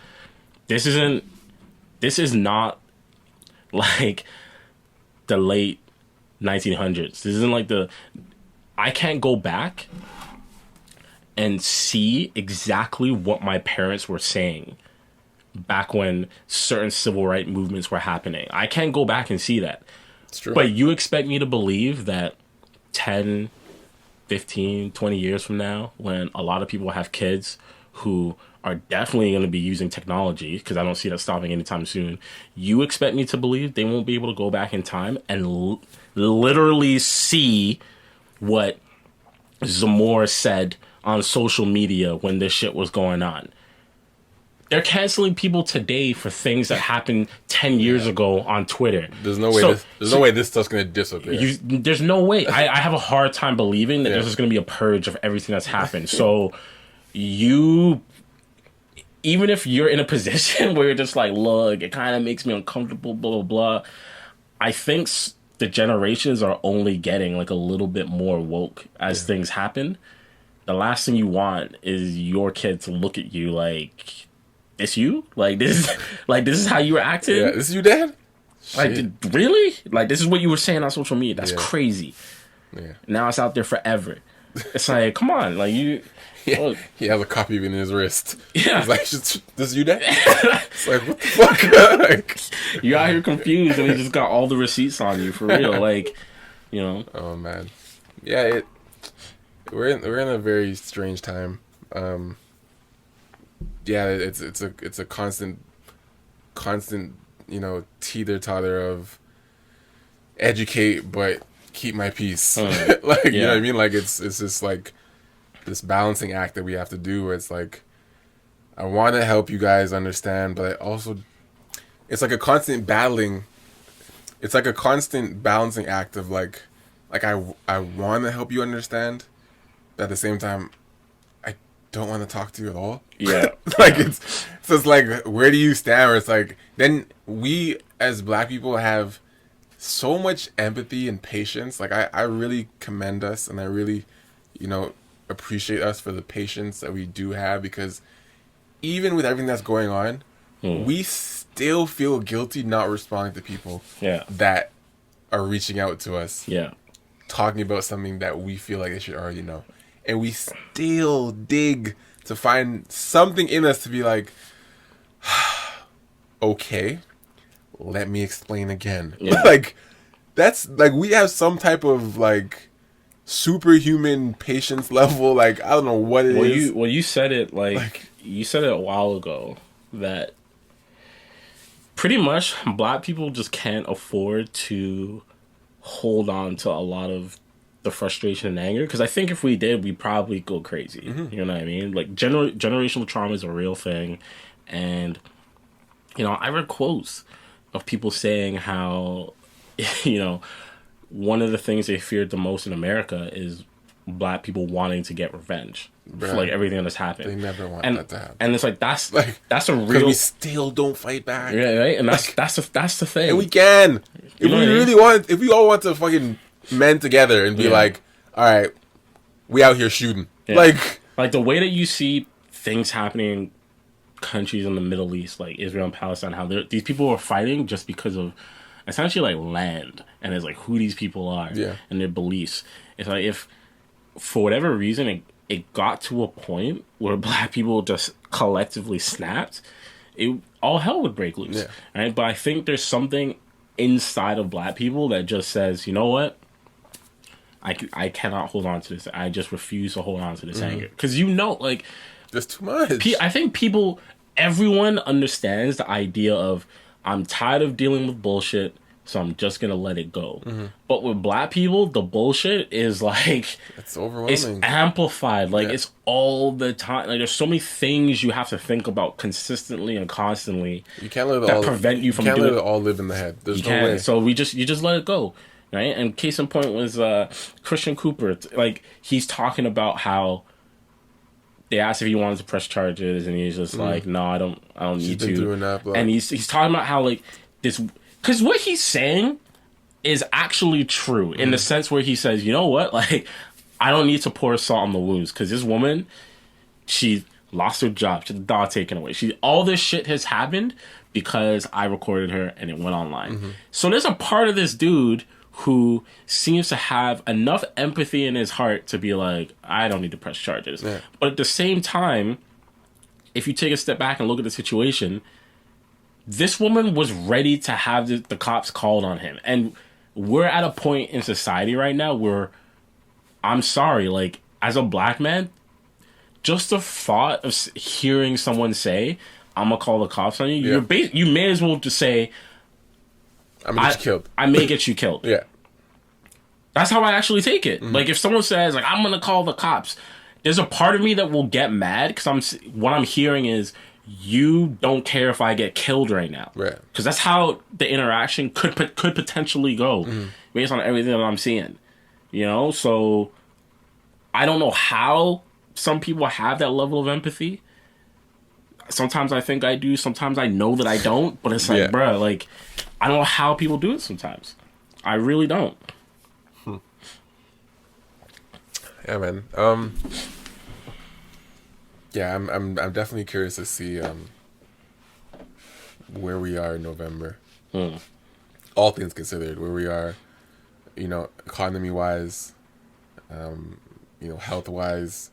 this is not like the late 1900s. This isn't like I can't go back and see exactly what my parents were saying back when certain civil rights movements were happening. I can't go back and see that.
It's true.
But you expect me to believe that 10, 15, 20 years from now, when a lot of people have kids who are definitely going to be using technology, because I don't see that stopping anytime soon, you expect me to believe they won't be able to go back in time and literally see what Zamora said on social media when this shit was going on? They're canceling people today for things that happened 10 years ago on Twitter.
There's no way. No way this stuff's gonna disappear.
There's no way. I have a hard time believing that there's just gonna be a purge of everything that's happened. So even if you're in a position where you're just like, look, it kind of makes me uncomfortable, blah blah blah. I think the generations are only getting like a little bit more woke as things happen. The last thing you want is your kid to look at you like, "This you? Like this is how you were acting?
Yeah, this is you, Dad?
Like, really? Like, this is what you were saying on social media? That's crazy."
Yeah.
Now it's out there forever. It's like, come on, like you.
Yeah,
look.
he has a copy of it in his wrist.
Yeah.
He's like, "This is you, Dad?" It's like, what the fuck? Like,
You're out here confused, and he just got all the receipts on you for real. Like, you know.
Oh man, yeah. We're in a very strange time. Yeah, it's a constant, teeter totter of educate but keep my peace. Like, you know what I mean? Like it's just like this balancing act that we have to do where it's like, I want to help you guys understand, but I also, it's like a constant battling. It's like a constant balancing act of like I want to help you understand, but at the same time, I don't want to talk to you at all.
Yeah.
It's like, where do you stand? Where it's like, then we as Black people have so much empathy and patience. Like I really commend us, and I really, appreciate us for the patience that we do have, because even with everything that's going on, we still feel guilty not responding to people that are reaching out to us, talking about something that we feel like they should already know, and we still dig to find something in us to be like, okay, let me explain again. Like, that's like, we have some type of like superhuman patience level. Like, I don't know what it is.
You said it you said it a while ago that pretty much Black people just can't afford to hold on to a lot of the frustration and anger, because I think if we did, we'd probably go crazy. You know what I mean? Like, generational trauma is a real thing, and I read quotes of people saying how one of the things they feared the most in America is Black people wanting to get revenge for like everything that's happened.
They never want that to happen,
and it's like that's a real.
Because we still don't fight back.
Yeah, right. And that's the thing.
And we can, if we really want. If we all want to fucking mend together and be like, all right, we out here shooting. Yeah.
Like the way that you see things happening in countries in the Middle East, like Israel and Palestine, how these people are fighting just because of essentially like land, and it's like who these people are and their beliefs. It's like, if for whatever reason it got to a point where Black people just collectively snapped, all hell would break loose. Right? But I think there's something inside of Black people that just says, you know what? I cannot hold on to this. I just refuse to hold on to this anger. Because like,
there's too much.
I think everyone understands the idea of, I'm tired of dealing with bullshit, so I'm just gonna let it go. But with Black people, the bullshit is like,
it's overwhelming.
It's amplified. Like, it's all the time. Like, there's so many things you have to think about consistently and constantly.
You can't let it
prevent you from doing.
You can't let it all live in the head. There's no way.
So you just let it go, right? And case in point was Christian Cooper. Like, he's talking about how they asked if he wanted to press charges, and he's just like, no, I don't need
been
to.
through enough, like-
And he's talking about how like this, because what he's saying is actually true in the sense where he says, you know what, like I don't need to pour salt on the wounds because this woman, she lost her job, she had the dog taken away, all this shit has happened because I recorded her and it went online. So there's a part of this dude who seems to have enough empathy in his heart to be like, I don't need to press charges.
Yeah.
But at the same time, if you take a step back and look at the situation, this woman was ready to have the cops called on him. And we're at a point in society right now where, I'm sorry, like, as a black man, just the thought of hearing someone say, I'm gonna call the cops on you, you may as well just say,
I'm gonna get you killed.
I may get you killed.
Yeah.
That's how I actually take it. Like, if someone says, like, I'm gonna call the cops, there's a part of me that will get mad because what I'm hearing is, you don't care if I get killed right now.
Right.
Because that's how the interaction could potentially go based on everything that I'm seeing. You know? So, I don't know how some people have that level of empathy. Sometimes I think I do. Sometimes I know that I don't. But it's like, bruh, like, I don't know how people do it sometimes. I really don't.
Yeah, man. Yeah, I'm definitely curious to see where we are in November. All things considered, where we are, you know, economy wise, you know, health wise,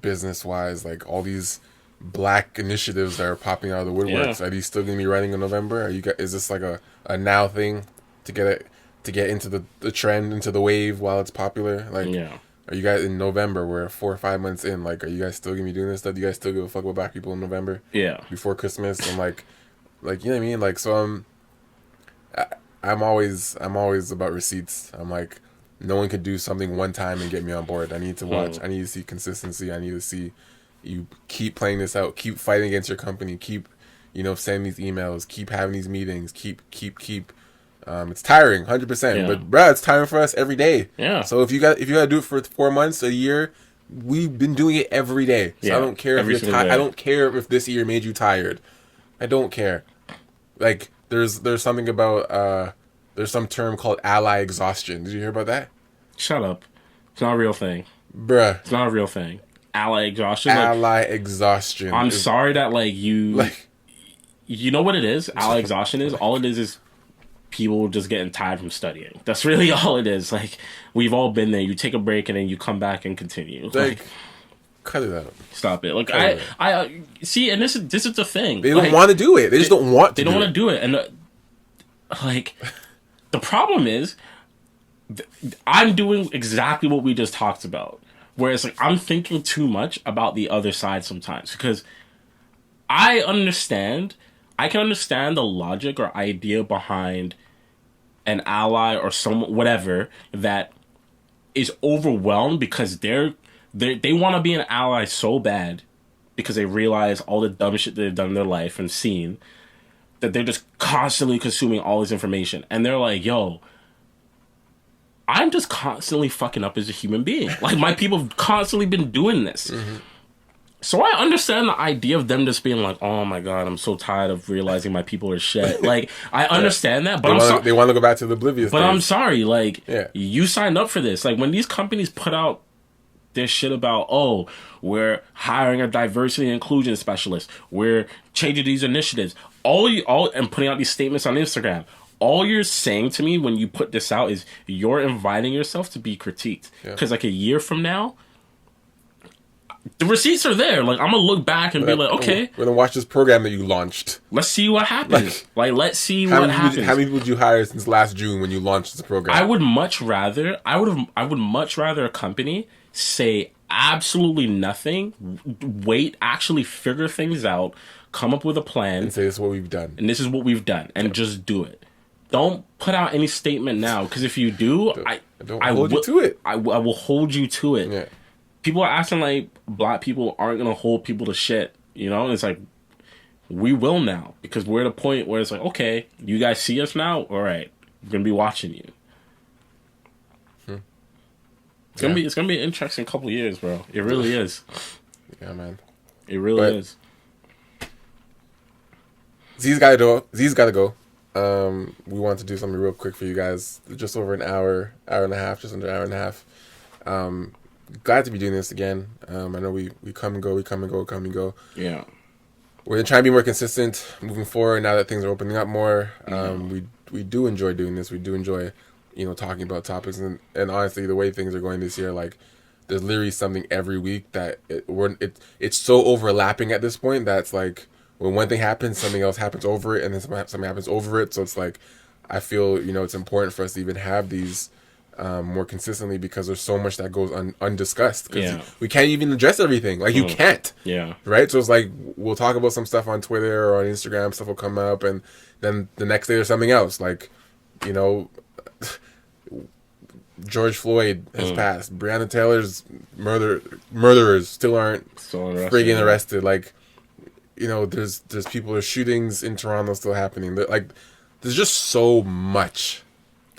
business wise, like all these black initiatives that are popping out of the woodworks. Are these still gonna be running in November? Are you guys, is this like a now thing to get into the trend, into the wave while it's popular? Like, are you guys in November? We're 4 or 5 months in. Like, are you guys still gonna be doing this stuff? Do you guys still give a fuck about black people in November?
Yeah.
Before Christmas, and like you know what I mean? Like, so I'm always about receipts. I'm like, no one could do something one time and get me on board. I need to watch. I need to see consistency. I need to see you keep playing this out. Keep fighting against your company. Keep, you know, sending these emails. Keep having these meetings. Keep. It's tiring, 100%. But bruh, it's tiring for us every day. Yeah. So if you got to do it for 4 months, a year, we've been doing it every day. So I don't care if I don't care if this year made you tired. I don't care. Like, there's something about there's some term called ally exhaustion. Did you hear about that?
Shut up. It's not a real thing.
Bruh.
It's not a real thing. Ally exhaustion.
Ally exhaustion.
I'm sorry that you know what it is? Ally exhaustion is? All it is people just getting tired from studying. That's really all it is. Like, we've all been there. You take a break and then you come back and continue.
Like cut it out.
Stop it. Like, I see, and this is the thing.
They don't want to do it. They just don't want to. They don't want to
do it. And like, the problem is, I'm doing exactly what we just talked about. Whereas, like, I'm thinking too much about the other side sometimes, because I can understand the logic or idea behind an ally or someone, whatever, that is overwhelmed because they want to be an ally so bad because they realize all the dumb shit they've done in their life and seen, that they're just constantly consuming all this information. And they're like, yo, I'm just constantly fucking up as a human being. Like, my people have constantly been doing this. So I understand the idea of them just being like, oh my God, I'm so tired of realizing my people are shit. Like, I understand that, but
they want to go back to the oblivious
But
days.
I'm sorry, like, you signed up for this. Like, when these companies put out this shit about, oh, we're hiring a diversity and inclusion specialist, we're changing these initiatives, and putting out these statements on Instagram, all you're saying to me when you put this out is you're inviting yourself to be critiqued. Because like a year from now, the receipts are there. Like, I'm gonna look back and be like, okay,
we're gonna watch this program that you launched.
Let's see what happens. Like let's see what happens.
How many people did you hire since last June when you launched this program?
I would much rather a company say absolutely nothing, wait, actually figure things out, come up with a plan,
and say this is what we've done.
And this is what we've done, and just do it. Don't put out any statement now, because if you do, I will hold you to it. I will hold you to it. Yeah. People are acting like black people aren't going to hold people to shit, you know? And it's like, we will now, because we're at a point where it's like, okay, you guys see us now? All right, we're going to be watching you. It's gonna be an interesting couple of years, bro. It really is.
Yeah, man.
It really is.
Z's gotta go. We want to do something real quick for you guys. Just over an hour and a half, just under an hour and a half. Glad to be doing this again. I know we come and go.
Yeah.
We're gonna try and be more consistent moving forward now that things are opening up more. We do enjoy doing this. We do enjoy, talking about topics, and honestly, the way things are going this year, like, there's literally something every week that it's so overlapping at this point that's like, when one thing happens, something else happens over it, and then something happens over it. So it's like, I feel, it's important for us to even have these more consistently, because there's so much that goes undiscussed. Because we can't even address everything. Like, you can't.
Yeah.
Right? So it's like, we'll talk about some stuff on Twitter or on Instagram, stuff will come up, and then the next day there's something else. Like, George Floyd has passed. Breonna Taylor's murderers still aren't friggin' arrested. Like, there's there's shootings in Toronto still happening. There's just so much.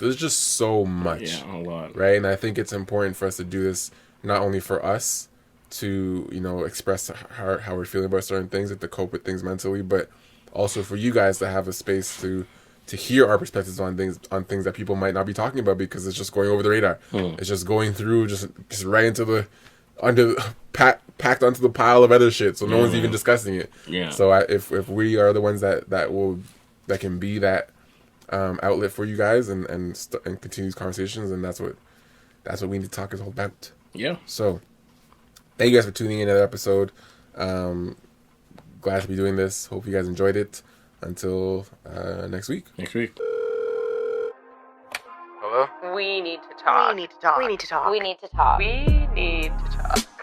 Yeah, a lot.
Right? And I think it's important for us to do this, not only for us to, express how we're feeling about certain things and to cope with things mentally, but also for you guys to have a space to hear our perspectives on things that people might not be talking about, because it's just going over the radar. It's just going through, just right into packed onto the pile of other shit, so no one's even discussing it.
Yeah. So
if we are the ones that can be that outlet for you guys and continue these conversations, and that's what We Need to Talk is all about.
Yeah.
So thank you guys for tuning in to another episode. Glad to be doing this. Hope you guys enjoyed it. Until next week. Hello?
We need to talk.
We need to talk.
We need to talk. We need to talk.